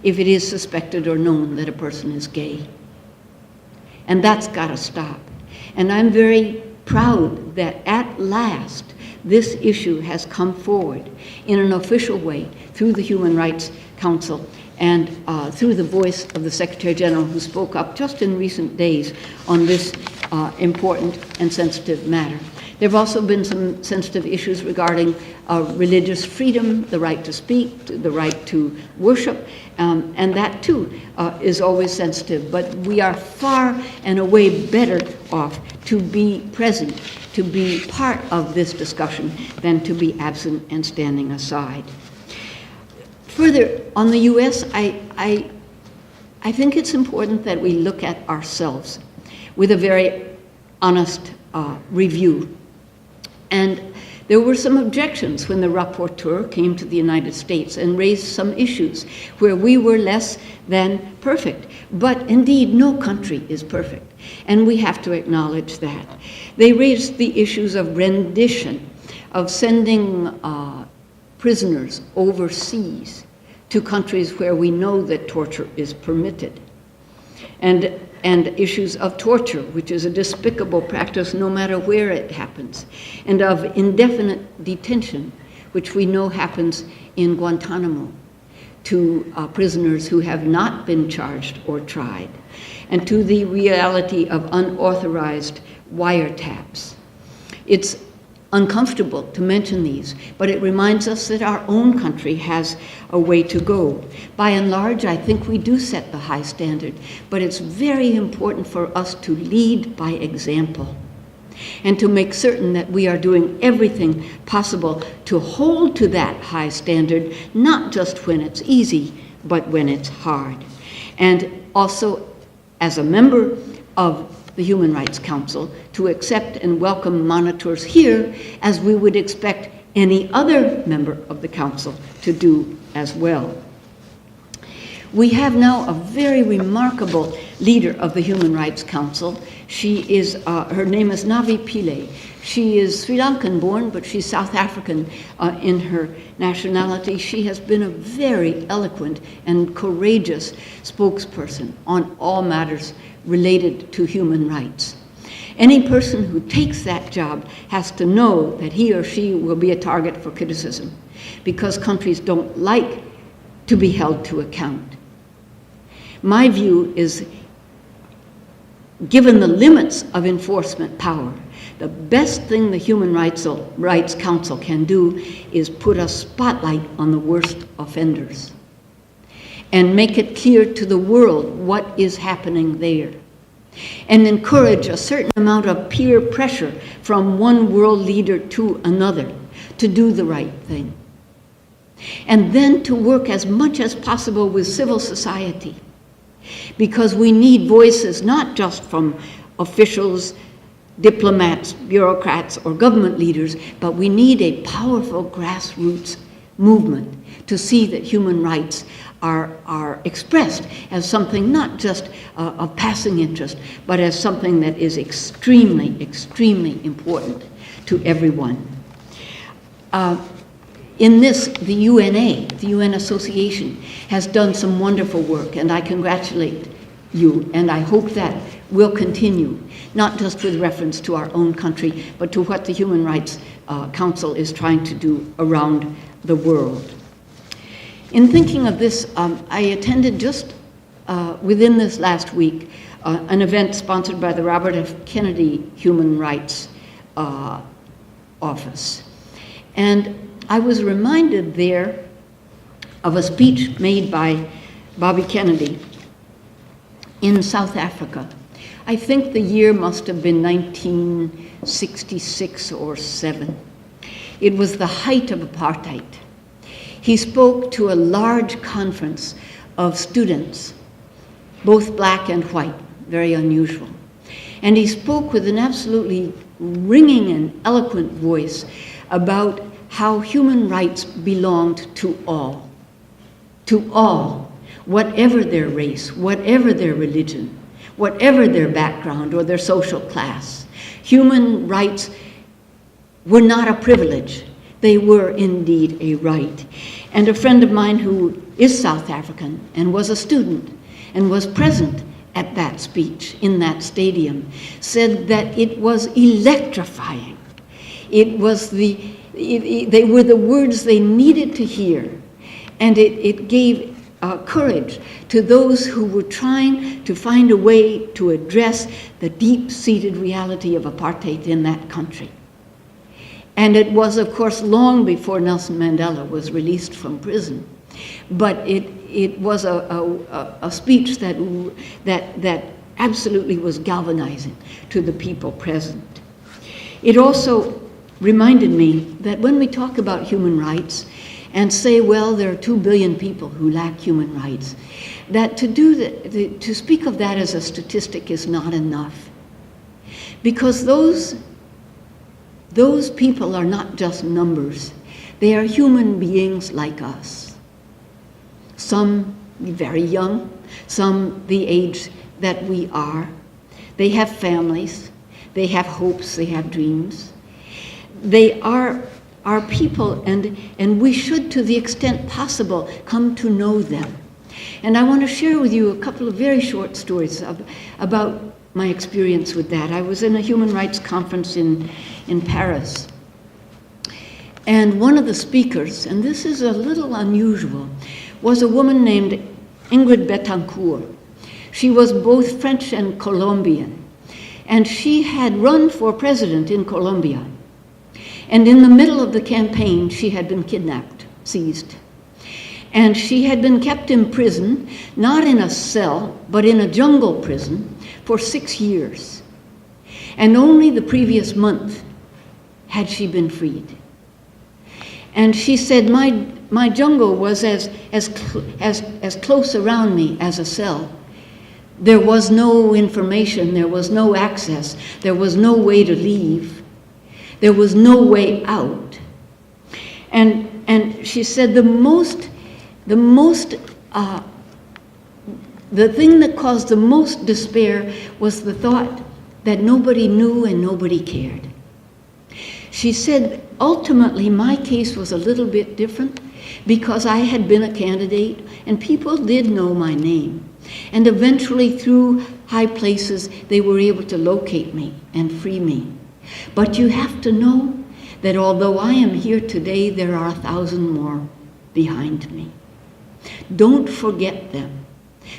if it is suspected or known that a person is gay. And that's got to stop. And I'm very proud that at last this issue has come forward in an official way through the Human Rights Council and through the voice of the Secretary General, who spoke up just in recent days on this important and sensitive matter. There have also been some sensitive issues regarding religious freedom, the right to speak, the right to worship, and that too is always sensitive. But we are far and away better off to be present, to be part of this discussion, than to be absent and standing aside. Further, on the U.S., I think it's important that we look at ourselves with a very honest review. And there were some objections when the rapporteur came to the United States and raised some issues where we were less than perfect. But indeed, no country is perfect, and we have to acknowledge that. They raised the issues of rendition, of sending prisoners overseas to countries where we know that torture is permitted, and issues of torture, which is a despicable practice no matter where it happens, and of indefinite detention, which we know happens in Guantanamo to prisoners who have not been charged or tried, and to the reality of unauthorized wiretaps. It's uncomfortable to mention these, but it reminds us that our own country has a way to go. By and large, I think we do set the high standard, but it's very important for us to lead by example and to make certain that we are doing everything possible to hold to that high standard, not just when it's easy, but when it's hard. And also, as a member of the Human Rights Council, to accept and welcome monitors here as we would expect any other member of the Council to do as well. We have now a very remarkable leader of the Human Rights Council. She is, her name is Navi Pillay. She is Sri Lankan born, but she's South African in her nationality. She has been a very eloquent and courageous spokesperson on all matters related to human rights. Any person who takes that job has to know that he or she will be a target for criticism, because countries don't like to be held to account. My view is, given the limits of enforcement power, the best thing the Human Rights Council can do is put a spotlight on the worst offenders and make it clear to the world what is happening there, and encourage a certain amount of peer pressure from one world leader to another to do the right thing. And then to work as much as possible with civil society, because we need voices not just from officials, diplomats, bureaucrats, or government leaders, but we need a powerful grassroots movement to see that human rights are expressed as something not just of passing interest, but as something that is extremely, extremely important to everyone. In this, the UNA, the UN Association, has done some wonderful work, and I congratulate you, and I hope that will continue, not just with reference to our own country, but to what the Human Rights Council is trying to do around the world. In thinking of this, I attended just within this last week an event sponsored by the Robert F. Kennedy Human Rights Office. And I was reminded there of a speech made by Bobby Kennedy in South Africa. I think the year must have been 1966 or 7. It was the height of apartheid. He spoke to a large conference of students, both black and white, very unusual. And he spoke with an absolutely ringing and eloquent voice about how human rights belonged to all, whatever their race, whatever their religion, whatever their background or their social class. Human rights were not a privilege. They were indeed a right. And a friend of mine who is South African and was a student and was present at that speech in that stadium said that it was electrifying. It was they were the words they needed to hear, and it gave courage to those who were trying to find a way to address the deep-seated reality of apartheid in that country. And it was, of course, long before Nelson Mandela was released from prison, but it was a speech that absolutely was galvanizing to the people present. It also reminded me that when we talk about human rights and say, well, there are 2 billion people who lack human rights, that to speak of that as a statistic is not enough. Because those people are not just numbers. They are human beings like us. Some very young, some the age that we are. They have families, they have hopes, they have dreams. They are our people, and we should, to the extent possible, come to know them. And I want to share with you a couple of very short stories about my experience with that. I was in a human rights conference in Paris, and one of the speakers, and this is a little unusual, was a woman named Ingrid Betancourt. She was both French and Colombian, and she had run for president in Colombia. And in the middle of the campaign, she had been kidnapped, seized. And she had been kept in prison, not in a cell, but in a jungle prison for 6 years. And only the previous month had she been freed. And she said, my jungle was as close around me as a cell. There was no information, there was no access, there was no way to leave. There was no way out. And she said the most the thing that caused the most despair was the thought that nobody knew and nobody cared. She said, ultimately, my case was a little bit different because I had been a candidate and people did know my name. And eventually, through high places, they were able to locate me and free me. But you have to know that although I am here today, there are 1,000 more behind me. Don't forget them.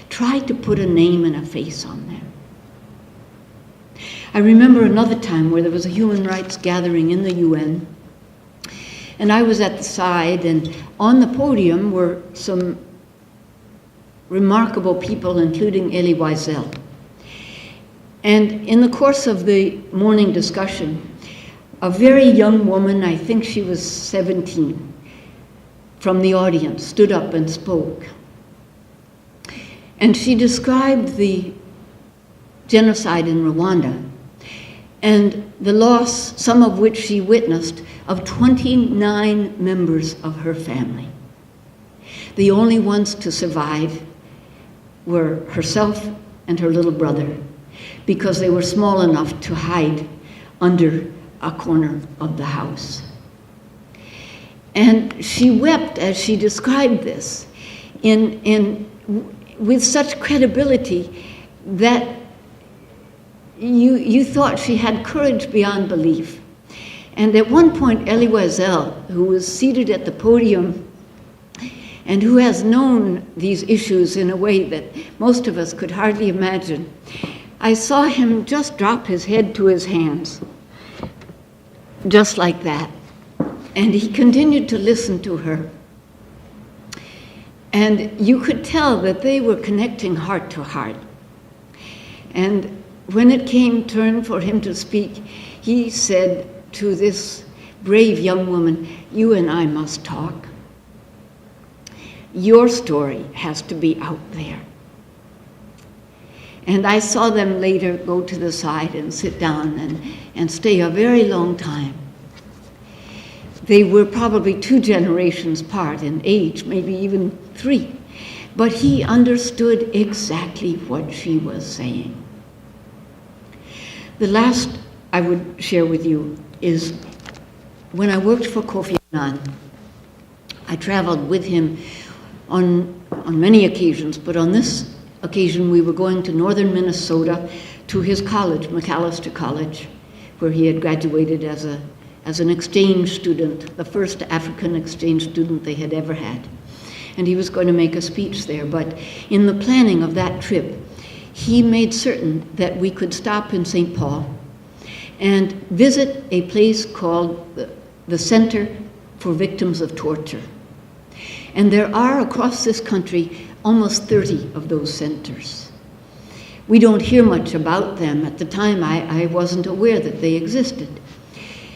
Try to put a name and a face on them. I remember another time where there was a human rights gathering in the UN, and I was at the side, and on the podium were some remarkable people, including Elie Wiesel. And in the course of the morning discussion, a very young woman, I think she was 17, from the audience stood up and spoke. And she described the genocide in Rwanda and the loss, some of which she witnessed, of 29 members of her family. The only ones to survive were herself and her little brother, because they were small enough to hide under a corner of the house. And she wept as she described this with such credibility that you thought she had courage beyond belief. And at one point, Elie Wiesel, who was seated at the podium and who has known these issues in a way that most of us could hardly imagine, I saw him just drop his head to his hands, just like that. And he continued to listen to her. And you could tell that they were connecting heart to heart. And when it came turn for him to speak, he said to this brave young woman, "You and I must talk. Your story has to be out there." And I saw them later go to the side and sit down and stay a very long time. They were probably 2 generations apart in age, maybe even 3. But he understood exactly what she was saying. The last I would share with you is when I worked for Kofi Annan. I traveled with him on many occasions, but on this occasion we were going to northern Minnesota to his college, Macalester College, where he had graduated as an exchange student, the first African exchange student they had ever had. And he was going to make a speech there, but in the planning of that trip, he made certain that we could stop in St. Paul and visit a place called the Center for Victims of Torture. And there are across this country almost 30 of those centers. We don't hear much about them. At the time, I wasn't aware that they existed.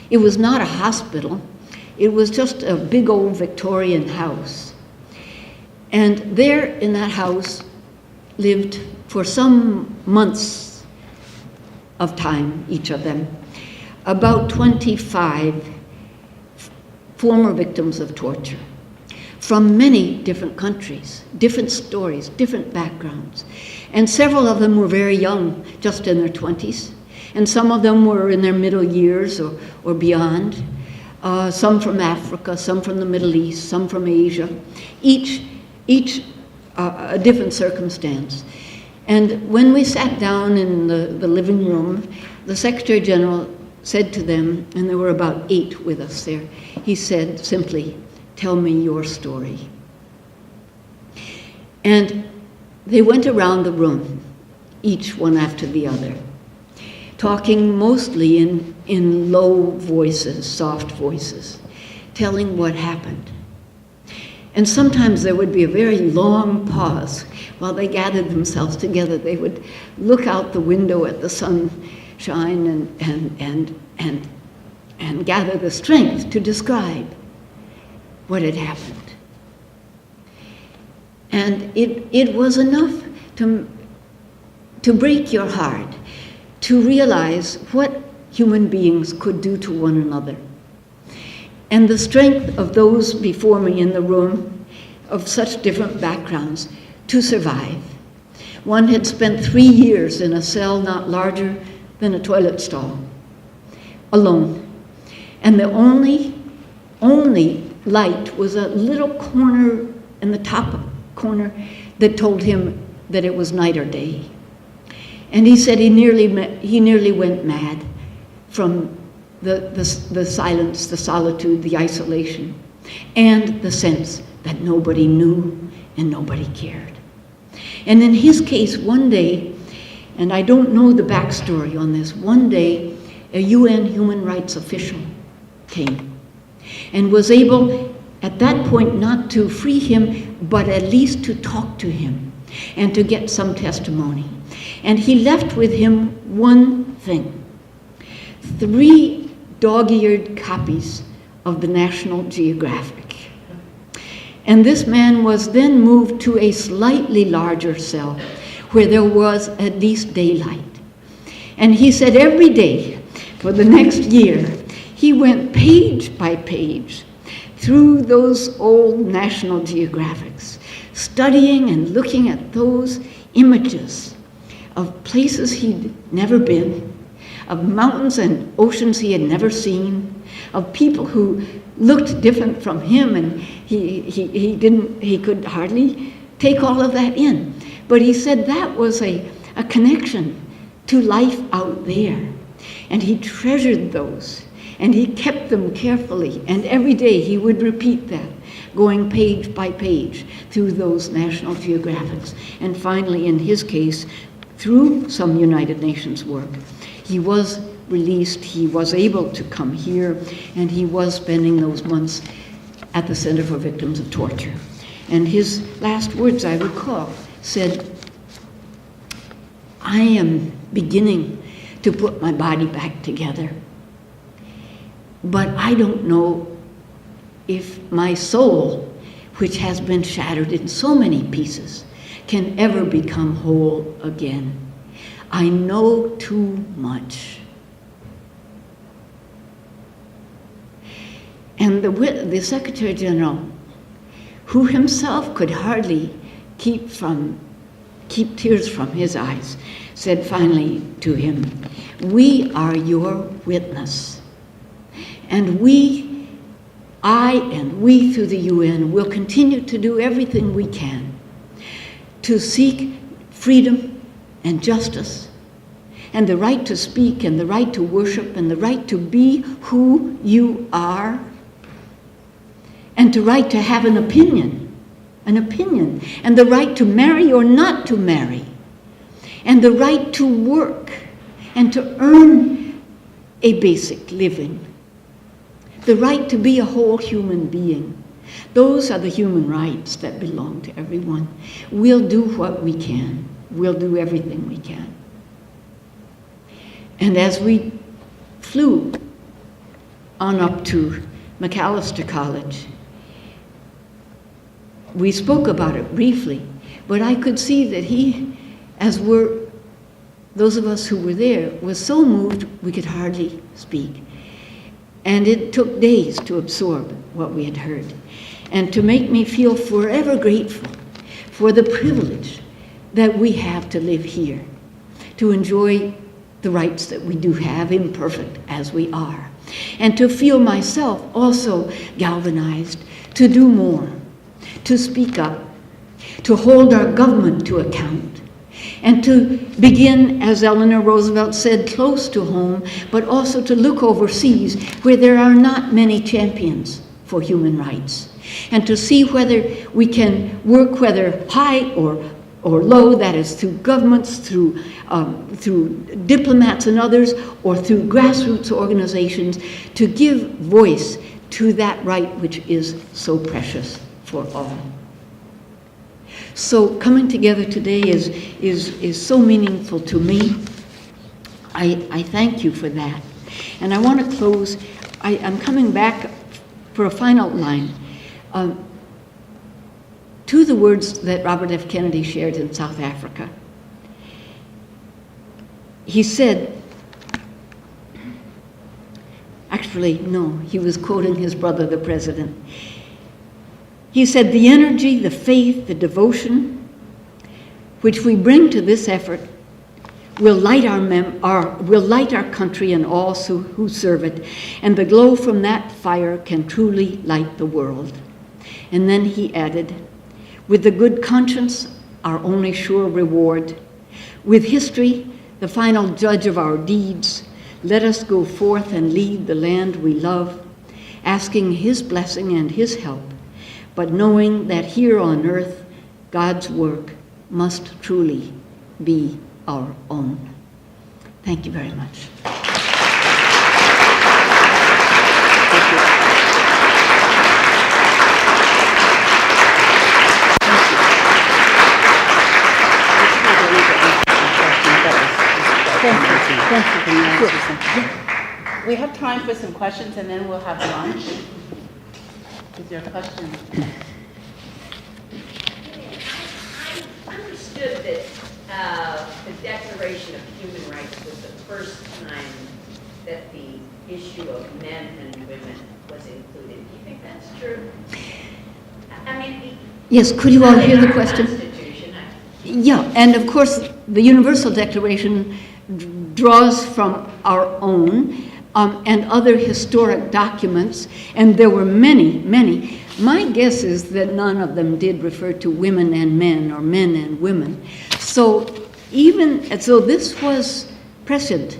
It was not a hospital. It was just a big old Victorian house. And there in that house lived for some months of time, each of them, about 25 former victims of torture from many different countries, different stories, different backgrounds. And several of them were very young, just in their 20s. And some of them were in their middle years or beyond. Some from Africa, some from the Middle East, some from Asia. Each a different circumstance. And when we sat down in the living room, the Secretary General said to them, and there were about 8 with us there, he said simply, "Tell me your story." And they went around the room, each one after the other, talking mostly in low voices, soft voices, telling what happened. And sometimes there would be a very long pause while they gathered themselves together. They would look out the window at the sunshine and gather the strength to describe what had happened. And it was enough to break your heart, to realize what human beings could do to one another. And the strength of those before me in the room, of such different backgrounds, to survive. One had spent 3 years in a cell not larger than a toilet stall, alone. And the only light was a little corner in the top corner that told him that it was night or day. And he said he nearly went mad from the silence, the solitude, the isolation, and the sense that nobody knew and nobody cared. And in his case, one day, and I don't know the backstory on this, one day a UN human rights official came and was able at that point not to free him, but at least to talk to him and to get some testimony. And he left with him one thing: 3 dog-eared copies of the National Geographic. And this man was then moved to a slightly larger cell where there was at least daylight. And he said every day for the next year, he went page by page through those old National Geographics, studying and looking at those images of places he'd never been, of mountains and oceans he had never seen, of people who looked different from him, and he could hardly take all of that in. But he said that was a connection to life out there. And he treasured those, and he kept them carefully, and every day he would repeat that, going page by page through those National Geographics. And finally, in his case, through some United Nations work, he was released, he was able to come here, and he was spending those months at the Center for Victims of Torture. And his last words, I recall, said, "I am beginning to put my body back together, but I don't know if my soul, which has been shattered in so many pieces, can ever become whole again. I know too much." And the Secretary General, who himself could hardly keep tears from his eyes, said finally to him, "We are your witness, and I and we through the UN will continue to do everything we can to seek freedom and justice, and the right to speak, and the right to worship, and the right to be who you are, and the right to have an opinion, and the right to marry or not to marry, and the right to work and to earn a basic living, the right to be a whole human being. Those are the human rights that belong to everyone. We'll do what we can. We'll do everything we can." And as we flew on up to Macalester College, we spoke about it briefly, but I could see that he, as were those of us who were there, was so moved we could hardly speak. And it took days to absorb what we had heard, and to make me feel forever grateful for the privilege that we have to live here, to enjoy the rights that we do have, imperfect as we are, and to feel myself also galvanized to do more, to speak up, to hold our government to account, and to begin, as Eleanor Roosevelt said, close to home, but also to look overseas where there are not many champions for human rights, and to see whether we can work, whether high or low, that is through governments, through diplomats and others, or through grassroots organizations, to give voice to that right which is so precious for all. So coming together today is so meaningful to me. I thank you for that. And I want to close, I'm coming back for a final line to the words that Robert F. Kennedy shared in South Africa. He said, actually, no, he was quoting his brother, the president. He said, "The energy, the faith, the devotion which we bring to this effort will light our country and all who serve it, and the glow from that fire can truly light the world. And then he added, with the good conscience, our only sure reward, with history, the final judge of our deeds, let us go forth and lead the land we love, asking his blessing and his help, but knowing that here on earth, God's work must truly be our own. Thank you very much. We have time for some questions, and then we'll have lunch. Is there a question? I understood that the Declaration of Human Rights was the first time that the issue of men and women was included. Do you think that's true? I mean, Yes, could you all hear the question? Constitution, Yeah, and of course, the Universal Declaration draws from our own and other historic documents, and there were many, many. My guess is that none of them did refer to women and men or men and women. So this was prescient.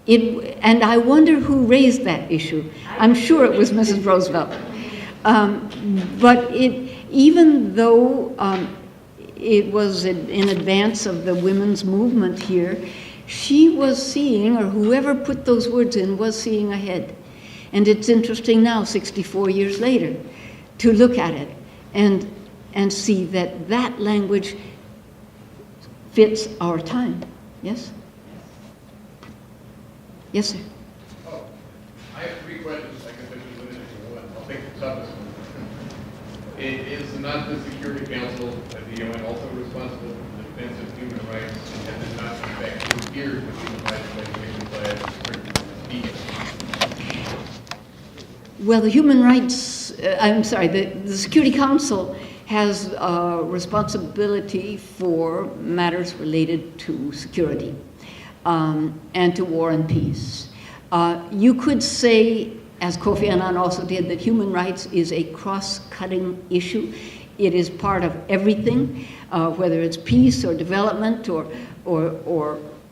And I wonder who raised that issue. I'm sure it was Mrs. Roosevelt. But even though it was in advance of the women's movement here, she was seeing, or whoever put those words in was seeing ahead. And it's interesting now, 64 years later, to look at it and see that that language fits our time. Yes? Yes, sir. Oh, I have 3 questions. I guess I should limit it to one. I'll take the toughest one. Is not the Security Council at the UN also responsible for the defense of human rights, and has it not, in fact, interfered with human rights legislation by speaking? Well, the human rights, the Security Council has responsibility for matters related to security and to war and peace. You could say, as Kofi Annan also did, that human rights is a cross-cutting issue. It is part of everything, whether it's peace or development or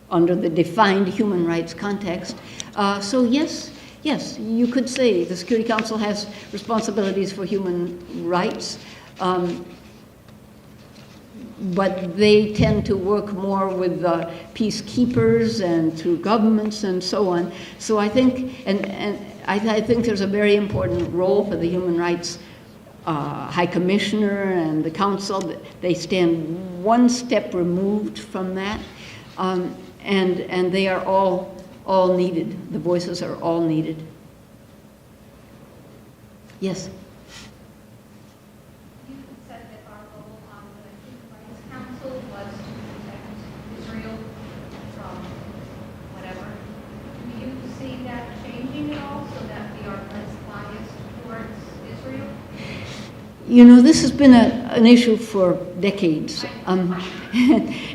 under the defined human rights context. So yes, you could say the Security Council has responsibilities for human rights, but they tend to work more with peacekeepers and through governments and so on. So I think, I think there's a very important role for the Human Rights High Commissioner and the Council. They stand one step removed from that, and they are all needed. The voices are all needed. Yes? You said that our goal on the Human Rights Council was to protect Israel from whatever. Do you see that changing at all so that we are less biased towards Israel? You know, this has been an issue for decades.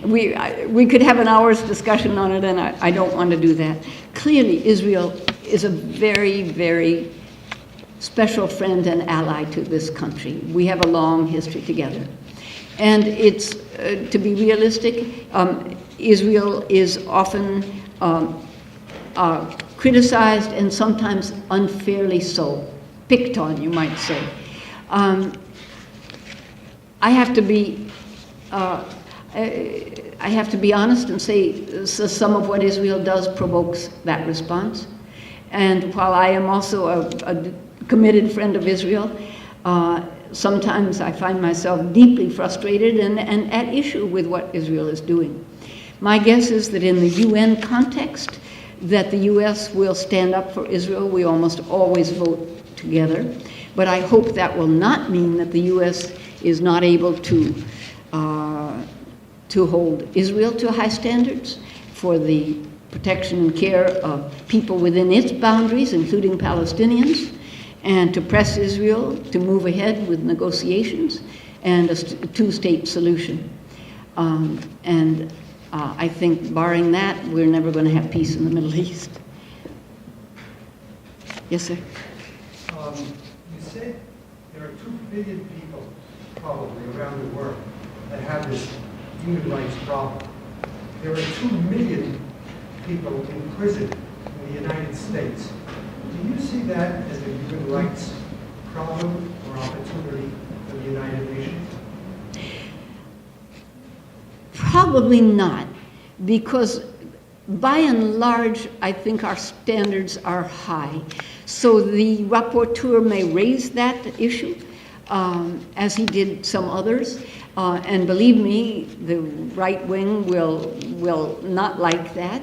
We could have an hour's discussion on it, and I don't want to do that. Clearly, Israel is a very, very special friend and ally to this country. We have a long history together. And it's, to be realistic, Israel is often criticized and sometimes unfairly so, picked on, you might say. I have to be honest and say some of what Israel does provokes that response. And while I am also a committed friend of Israel, sometimes I find myself deeply frustrated and at issue with what Israel is doing. My guess is that in the UN context, that the US will stand up for Israel. We almost always vote together. But I hope that will not mean that the US is not able to hold Israel to high standards for the protection and care of people within its boundaries, including Palestinians, and to press Israel to move ahead with negotiations and a two-state solution. And I think barring that, we're never going to have peace in the Middle East. Yes, sir? You said there are 2 billion people probably around the world that have this human rights problem. There are 2 million people in prison in the United States. Do you see that as a human rights problem or opportunity for the United Nations? Probably not, because by and large, I think our standards are high. So the rapporteur may raise that issue, as he did some others. And believe me, the right wing will not like that.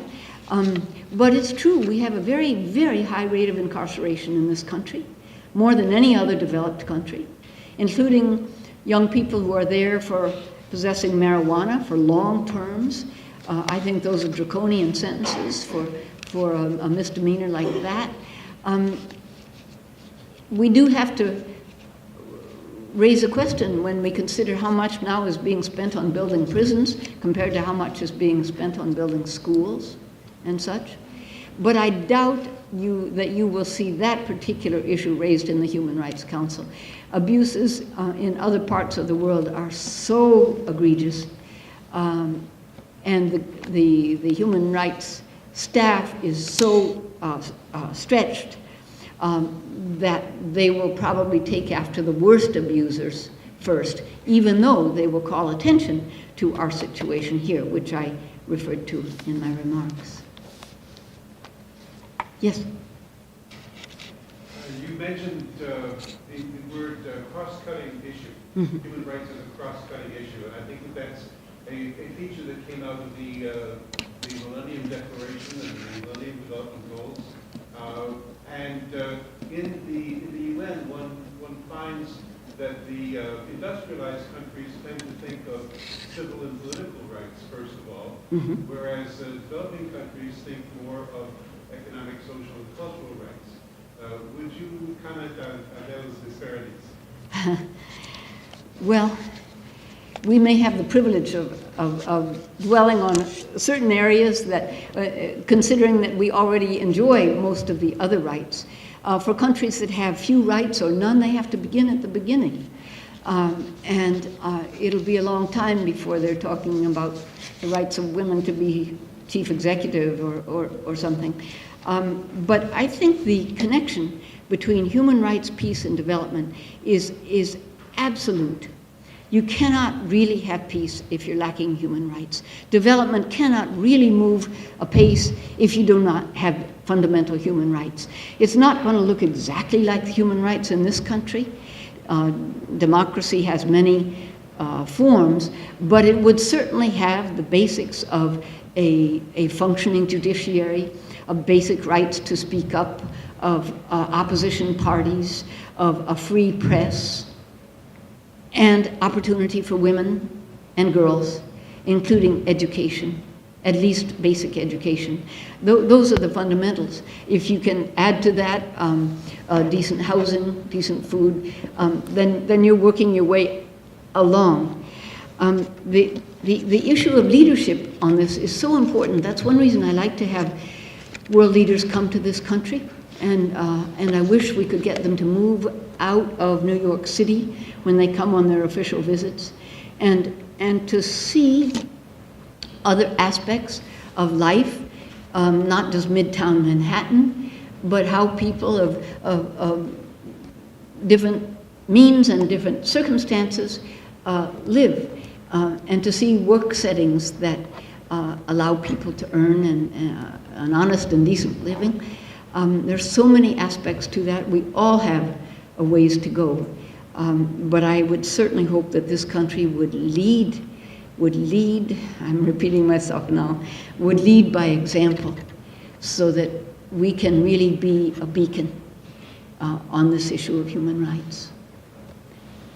But it's true, we have a very, very high rate of incarceration in this country, more than any other developed country, including young people who are there for possessing marijuana for long terms. I think those are draconian sentences for a misdemeanor like that. We do have to raise a question when we consider how much now is being spent on building prisons compared to how much is being spent on building schools and such. But I doubt that you will see that particular issue raised in the Human Rights Council. Abuses in other parts of the world are so egregious, and the human rights staff is so stretched that they will probably take after the worst abusers first, even though they will call attention to our situation here, which I referred to in my remarks. Yes? You mentioned the word cross-cutting issue. Mm-hmm. Human rights is a cross-cutting issue, and I think that's a feature that came out of the Millennium Declaration and the Millennium Development Goals. In the UN, one finds that the industrialized countries tend to think of civil and political rights, first of all, Mm-hmm. whereas developing countries think more of economic, social, and cultural rights. Would you comment on those disparities? Well, we may have the privilege of dwelling on certain areas that, considering that we already enjoy most of the other rights. For countries that have few rights or none, they have to begin at the beginning. And it'll be a long time before they're talking about the rights of women to be chief executive or something. But I think the connection between human rights, peace, and development is absolute. You cannot really have peace if you're lacking human rights. Development cannot really move apace if you do not have fundamental human rights. It's not going to look exactly like the human rights in this country. Democracy has many forms, but it would certainly have the basics of a functioning judiciary, of basic rights to speak up, of opposition parties, of a free press, and opportunity for women and girls, including education, at least basic education. Those are the fundamentals. If you can add to that decent housing, decent food, then you're working your way along. The issue of leadership on this is so important. That's one reason I like to have world leaders come to this country, and I wish we could get them to move out of New York City when they come on their official visits, and to see other aspects of life, not just Midtown Manhattan, but how people of different means and different circumstances live, and to see work settings that allow people to earn an honest and decent living. There's so many aspects to that. We all have a ways to go. But I would certainly hope that this country would lead, I'm repeating myself now, would lead by example so that we can really be a beacon on this issue of human rights.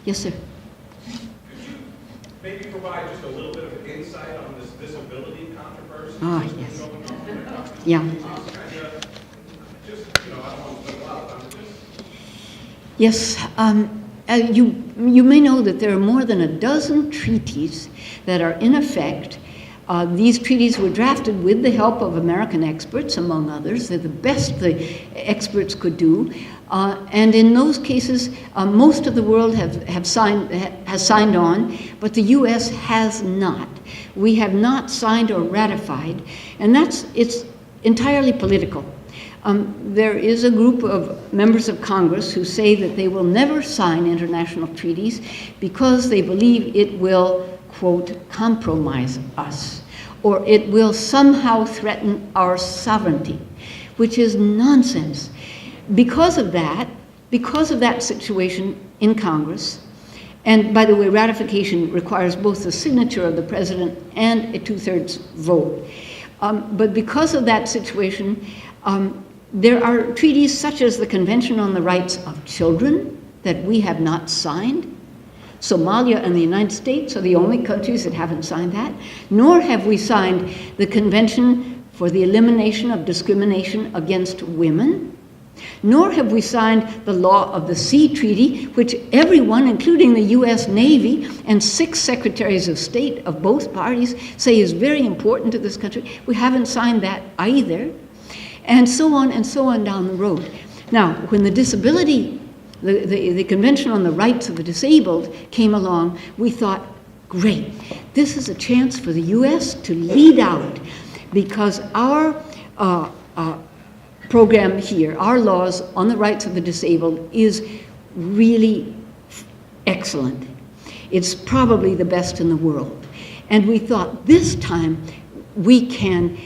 Yes, sir? Could you maybe provide just a little bit of insight on this disability controversy? Yes. Going on? Yeah. Just, I don't want to spend a lot of time. Yes. you may know that there are more than a dozen treaties that are in effect. These treaties were drafted with the help of American experts, among others. They're the best the experts could do. And in those cases, most of the world has signed on, but the U.S. has not. We have not signed or ratified, and it's entirely political. There is a group of members of Congress who say that they will never sign international treaties because they believe it will, quote, compromise us, or it will somehow threaten our sovereignty, which is nonsense. Because of that situation in Congress, and by the way, ratification requires both the signature of the president and a 2/3 vote. But because of that situation, there are treaties such as the Convention on the Rights of Children that we have not signed. Somalia and the United States are the only countries that haven't signed that, nor have we signed the Convention for the Elimination of Discrimination Against Women, nor have we signed the Law of the Sea Treaty, which everyone, including the U.S. Navy and 6 secretaries of state of both parties, say is very important to this country. We haven't signed that either, and so on down the road. Now, when the Convention on the Rights of the Disabled came along, we thought, great, this is a chance for the U.S. to lead out, because our program here, our laws on the rights of the disabled, is really excellent. It's probably the best in the world. And we thought this time we can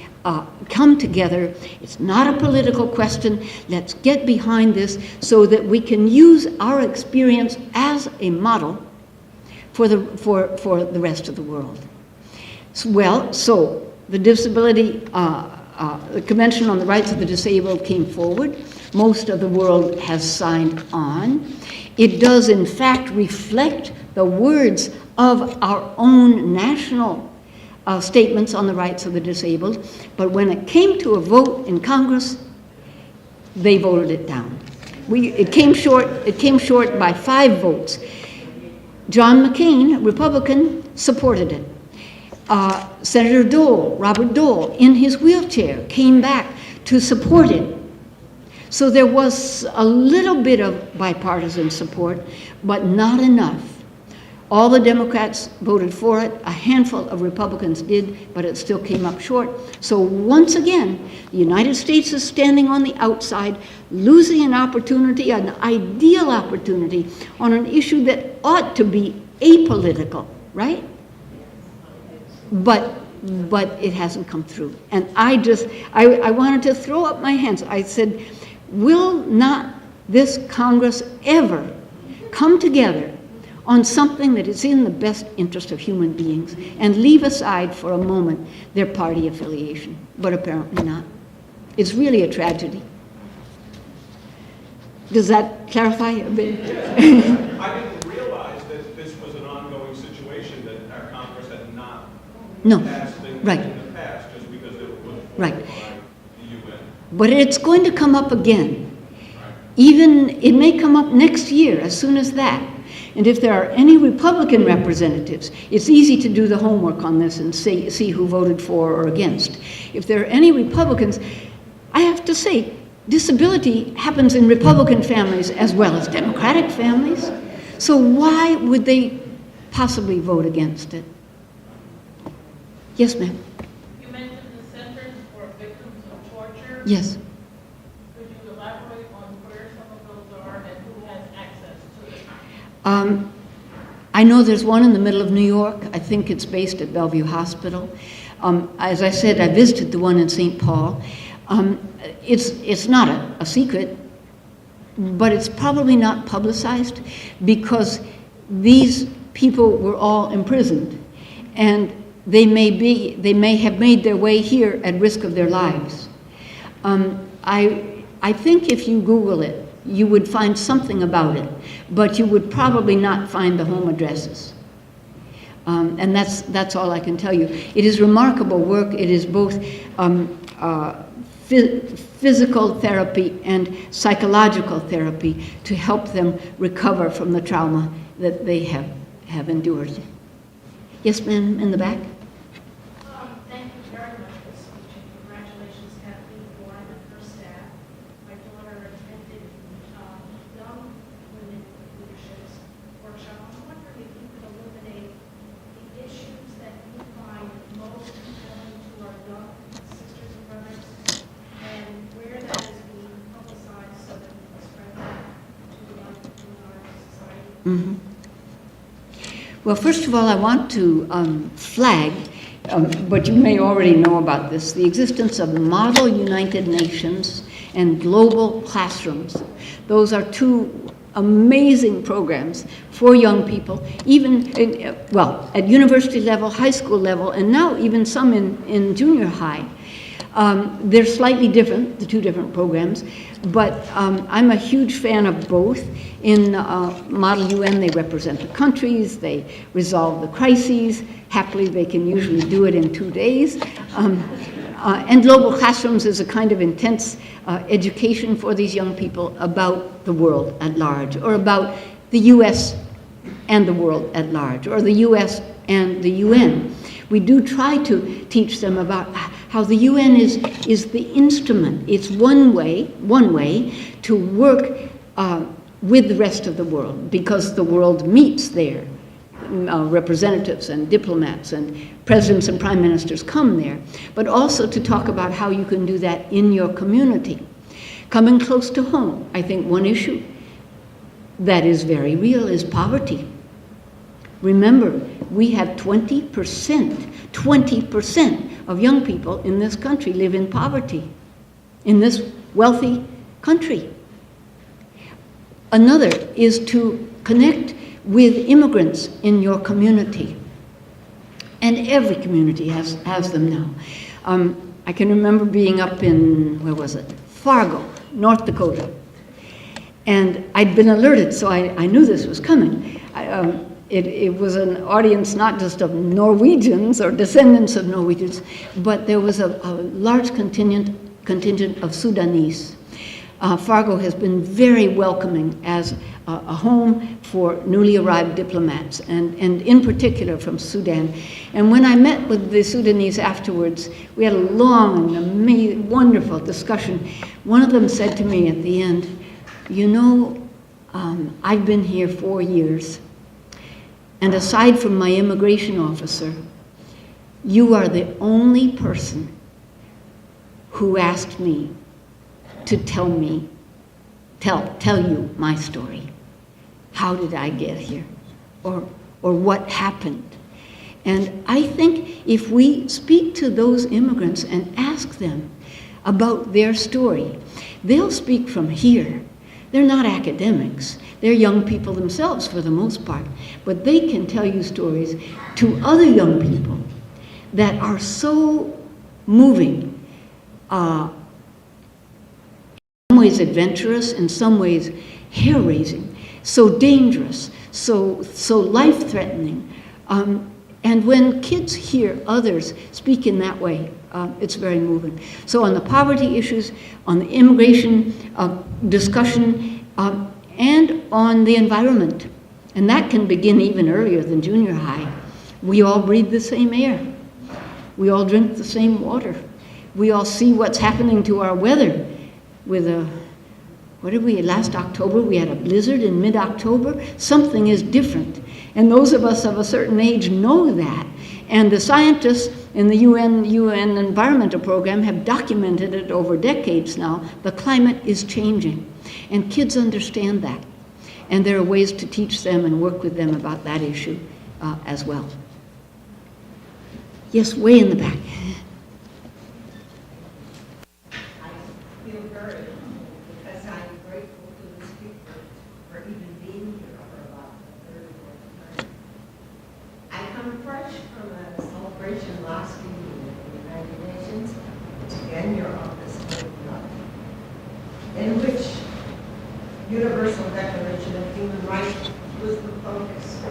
come together. It's not a political question. Let's get behind this so that we can use our experience as a model for the rest of the world. Well, so the the Convention on the Rights of the Disabled came forward. Most of the world has signed on. It does, in fact, reflect the words of our own national statements on the rights of the disabled, but when it came to a vote in Congress, they voted it down. It came short by 5 votes. John McCain, a Republican, supported it. Senator Dole, Robert Dole, in his wheelchair, came back to support it. So there was a little bit of bipartisan support, but not enough. All the Democrats voted for it. A handful of Republicans did, but it still came up short. So once again, the United States is standing on the outside, losing an opportunity, an ideal opportunity, on an issue that ought to be apolitical, right? But it hasn't come through. And I wanted to throw up my hands. I said, will not this Congress ever come together on something that is in the best interest of human beings and leave aside for a moment their party affiliation? But apparently not. It's really a tragedy. Does that clarify a bit? Yes. I didn't realize that this was an ongoing situation, that our Congress had not passed things right. in the past just because they were put forward right. by the UN. But it's going to come up again. Even, it may come up next year, as soon as that. And if there are any Republican representatives, it's easy to do the homework on this and see who voted for or against. If there are any Republicans, I have to say, disability happens in Republican families as well as Democratic families. So why would they possibly vote against it? Yes, ma'am. You mentioned the Centers for Victims of Torture. Yes. Could you elaborate on where some of those are and who has access to them? I know there's one in the middle of New York. I think it's based at Bellevue Hospital. As I said, I visited the one in St. Paul. It's not a secret, but it's probably not publicized because these people were all imprisoned, and they may have made their way here at risk of their lives. I think if you Google it, you would find something about it, but you would probably not find the home addresses. And that's all I can tell you. It is remarkable work. It is both physical therapy and psychological therapy to help them recover from the trauma that they have endured. Yes, ma'am, in the back? Thank you very much for the speech, and congratulations, Kathleen, for and her staff. My daughter attended Young Women Leadership Workshop. I'm wondering if you could illuminate the issues that you find most compelling to our young sisters and brothers, and where that is being publicized so that we can spread that to our society. Mm-hmm. Well, first of all, I want to flag, but you may already know about this, the existence of Model United Nations and Global Classrooms. Those are two amazing programs for young people, even, at university level, high school level, and now even some in junior high. They're slightly different, the two different programs, but I'm a huge fan of both. In Model UN, they represent the countries, they resolve the crises. Happily, they can usually do it in 2 days. And Global Classrooms is a kind of intense education for these young people about the world at large, or about the US and the world at large, or the US and the UN. We do try to teach them about how the UN is the instrument. It's one way to work with the rest of the world, because the world meets there. Representatives and diplomats and presidents and prime ministers come there, but also to talk about how you can do that in your community. Coming close to home, I think one issue that is very real is poverty. Remember, we have 20% of young people in this country live in poverty, in this wealthy country. Another is to connect with immigrants in your community. And every community has them now. I can remember being up in, Fargo, North Dakota. And I'd been alerted, so I knew this was coming. It was an audience not just of Norwegians or descendants of Norwegians, but there was a large contingent of Sudanese. Fargo has been very welcoming as a home for newly arrived diplomats, and in particular from Sudan. And when I met with the Sudanese afterwards, we had a long, amazing, wonderful discussion. One of them said to me at the end, I've been here 4 years, and aside from my immigration officer, you are the only person who asked me to tell you my story. How did I get here? Or what happened? And I think if we speak to those immigrants and ask them about their story, they'll speak from here. They're not academics. They're young people themselves for the most part. But they can tell you stories to other young people that are so moving, in some ways adventurous, in some ways hair-raising, so dangerous, so life-threatening. And when kids hear others speak in that way, it's very moving. So on the poverty issues, on the immigration discussion, and on the environment, and that can begin even earlier than junior high. We all breathe the same air. We all drink the same water. We all see what's happening to our weather with last October, we had a blizzard in mid-October. Something is different. And those of us of a certain age know that. And the scientists in the UN Environmental Program have documented it over decades now. The climate is changing. And kids understand that. And there are ways to teach them and work with them about that issue as well. Yes, way in the back. In which Universal Declaration of Human Rights was the focus.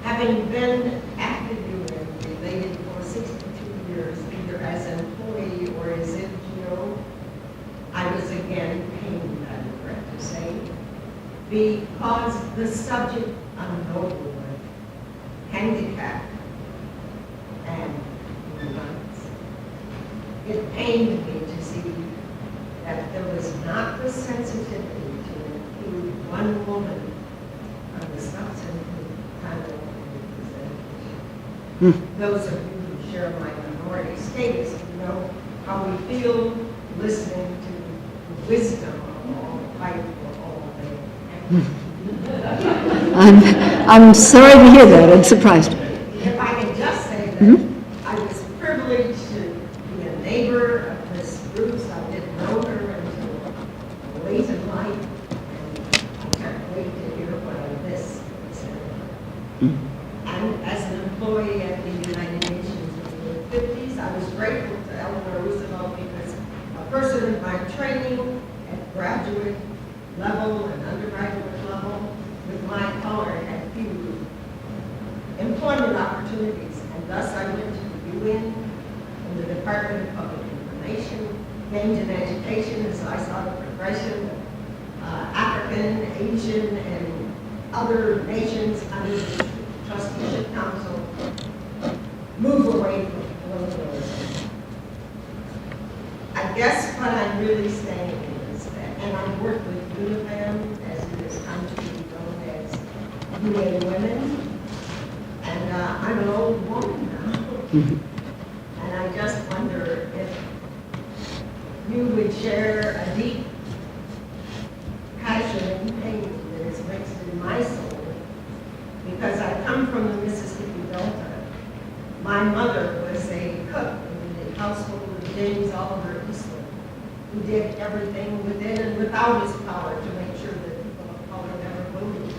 Having been at the UN related for 62 years, either as an employee or as NGO again pained, I regret to say, because the subject unknowable, handicap and human rights. It pained me to see that there was not the sensitivity to include one woman on the substantive panel of representation. Those of you who share my minority status know how we feel listening to the wisdom of all fight for all day. I'm sorry to hear that. I'm surprised. If I can just say that I was privileged to be a neighbor of Miss Bruce. I didn't know her until late in life, and I can't wait to hear what I miss. And as an employee at the United Nations in the 50s, I was grateful to Eleanor Roosevelt because a person in my training at graduate level and undergraduate level with my color had few employment opportunities, and thus I went to the UN and the Department of Public Information, gained an education as I saw the progression of African, Asian, and other nations under the Trusteeship Council move away from colonialism. I guess what I'm really saying is that, and I've worked with UNIFEM, as it has come to be known as UN Women, and I'm an old woman now. And I just wonder if you would share a deep passion and pain that is mixed in my soul. Because I come from the Mississippi Delta. My mother was a cook in the household of James Oliver Eastland, who did everything within and without his power to make sure that people of color never voted.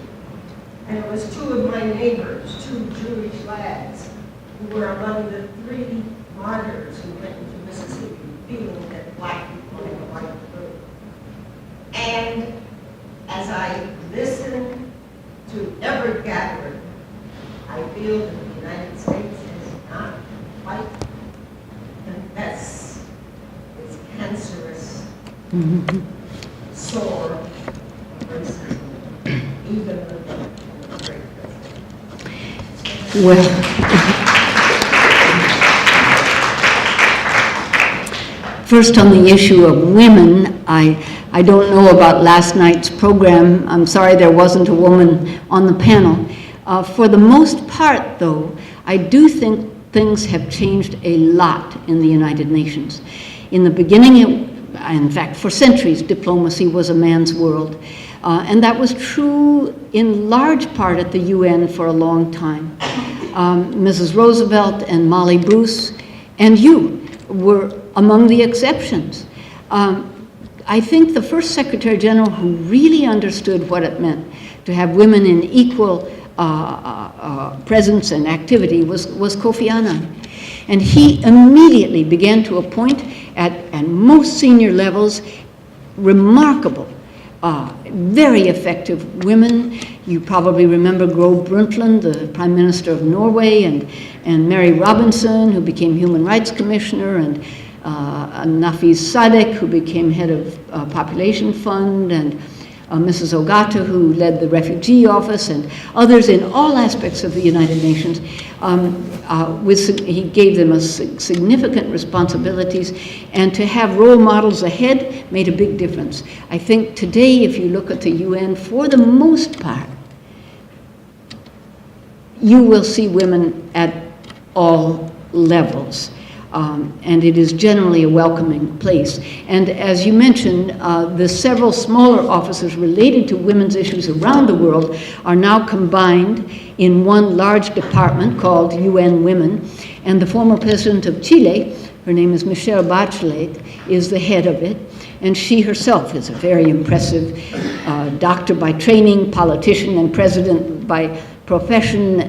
And it was two of my neighbors, two Jewish lads, who were among the 3 martyrs who went into Mississippi feeling that black people had a right to vote. And as I listen to every gathering, I feel that the United States is not quite confess its cancerous sore of racism, even with the great president. Well, first on the issue of women, I don't know about last night's program. I'm sorry there wasn't a woman on the panel. For the most part, though, I do think things have changed a lot in the United Nations. In the beginning, in fact, for centuries, diplomacy was a man's world. And that was true in large part at the UN for a long time. Mrs. Roosevelt and Molly Bruce and you were among the exceptions. I think the first Secretary General who really understood what it meant to have women in equal presence and activity was Kofi Annan. And he immediately began to appoint at most senior levels remarkable, very effective women. You probably remember Gro Brundtland, the Prime Minister of Norway, and Mary Robinson, who became Human Rights Commissioner, and Nafis Sadek, who became head of Population Fund, and Mrs. Ogata, who led the Refugee Office, and others in all aspects of the United Nations. He gave them significant responsibilities, and to have role models ahead made a big difference. I think today, if you look at the UN, for the most part, you will see women at all levels. And it is generally a welcoming place. And as you mentioned, the several smaller offices related to women's issues around the world are now combined in one large department called UN Women. And the former president of Chile, her name is Michelle Bachelet, is the head of it. And she herself is a very impressive doctor by training, politician, and president by profession,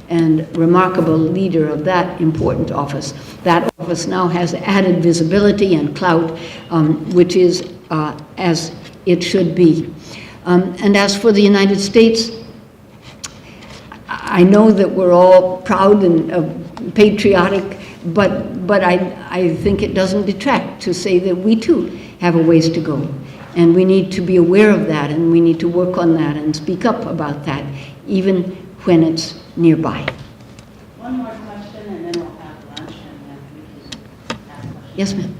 and remarkable leader of that important office. That office now has added visibility and clout, which is as it should be. And as for the United States, I know that we're all proud and patriotic, but I think it doesn't detract to say that we too have a ways to go. And we need to be aware of that, and we need to work on that and speak up about that, even when it's nearby. One more question, and then we'll have lunch, and then we can ask questions. Yes, ma'am.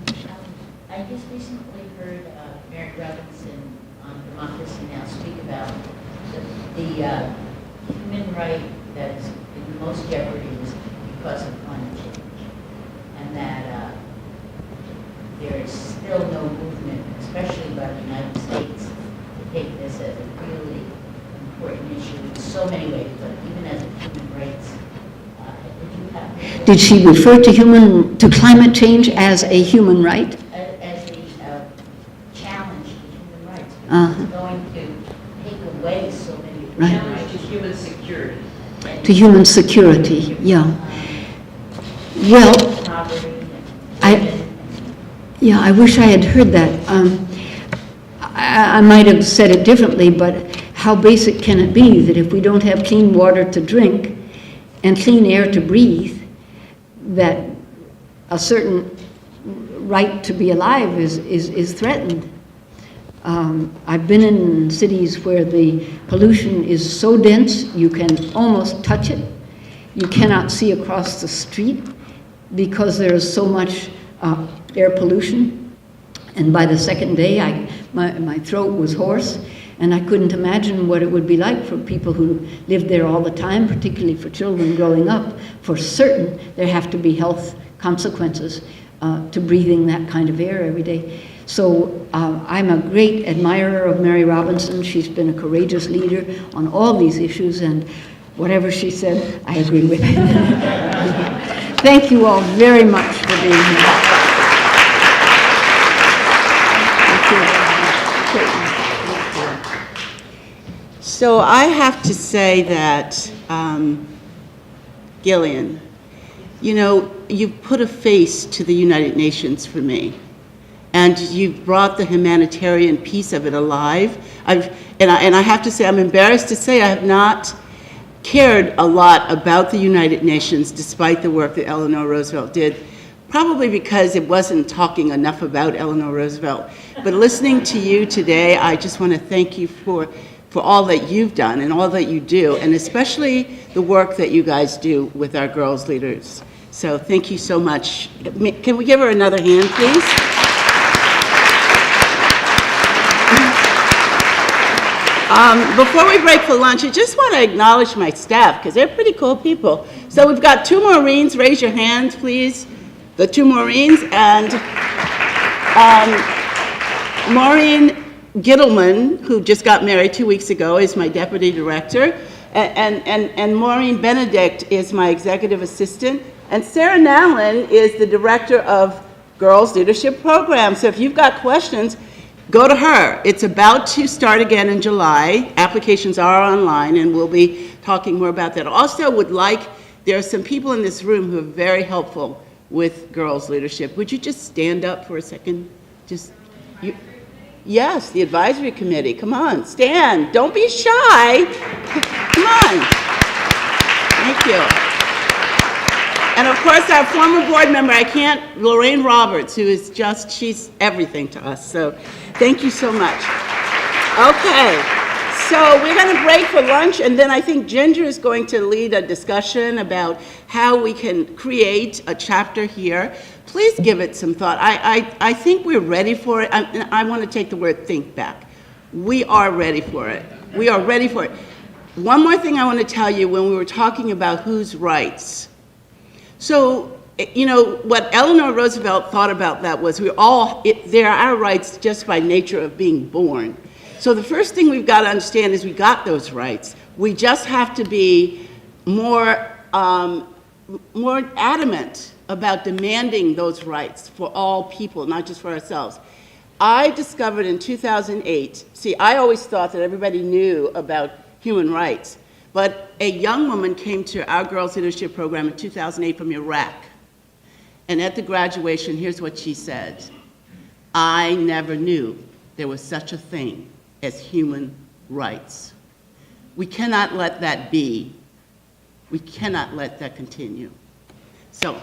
I just recently heard Mary Robinson on Democracy Now! Speak about the human right that is in the most jeopardy is because of climate change, and that there is still no movement, especially by the United States, to take this as a really important issue in so many ways, but even as a human rights. Did she refer to climate change as a human right? As a challenge to human rights, because it's going to take away so many of the Right. human rights to human security. To human security, yeah. Well, I wish I had heard that. I might have said it differently, but how basic can it be that if we don't have clean water to drink and clean air to breathe, that a certain right to be alive is threatened? I've been in cities where the pollution is so dense you can almost touch it. You cannot see across the street because there is so much air pollution. And by the second day, my throat was hoarse, and I couldn't imagine what it would be like for people who lived there all the time, particularly for children growing up. For certain, there have to be health consequences to breathing that kind of air every day. So I'm a great admirer of Mary Robinson. She's been a courageous leader on all these issues, and whatever she said, I agree with. Thank you all very much for being here. So I have to say that, Gillian, you know, you've put a face to the United Nations for me. And you've brought the humanitarian piece of it alive. And I have to say, I'm embarrassed to say I have not cared a lot about the United Nations despite the work that Eleanor Roosevelt did, probably because it wasn't talking enough about Eleanor Roosevelt. But listening to you today, I just want to thank you for all that you've done and all that you do, and especially the work that you guys do with our girls leaders. So thank you so much. Can we give her another hand, please? Before we break for lunch, I just want to acknowledge my staff, because they're pretty cool people. So we've got two Maureen's. Raise your hands, please. The two Maureen's. And Maureen Gittleman, who just got married 2 weeks ago, is my deputy director. And Maureen Benedict is my executive assistant. And Sarah Nallen is the director of Girls Leadership Program. So if you've got questions, go to her. It's about to start again in July. Applications are online, and we'll be talking more about that. Also there are some people in this room who are very helpful with girls leadership. Would you just stand up for a second? Yes, the advisory committee. Come on, stand. Don't be shy. Come on. Thank you. And of course, our former board member, Lorraine Roberts, who is she's everything to us. So thank you so much. Okay, so we're going to break for lunch, and then I think Ginger is going to lead a discussion about how we can create a chapter here. Please give it some thought. I think we're ready for it. I want to take the word think back. We are ready for it. We are ready for it. One more thing I want to tell you when we were talking about whose rights. So, you know, what Eleanor Roosevelt thought about that was they're our rights just by nature of being born. So the first thing we've got to understand is we got those rights. We just have to be more adamant about demanding those rights for all people, not just for ourselves. I discovered in 2008, I always thought that everybody knew about human rights, but a young woman came to our Girls Leadership Program in 2008 from Iraq. And at the graduation, here's what she said. I never knew there was such a thing as human rights. We cannot let that be. We cannot let that continue. So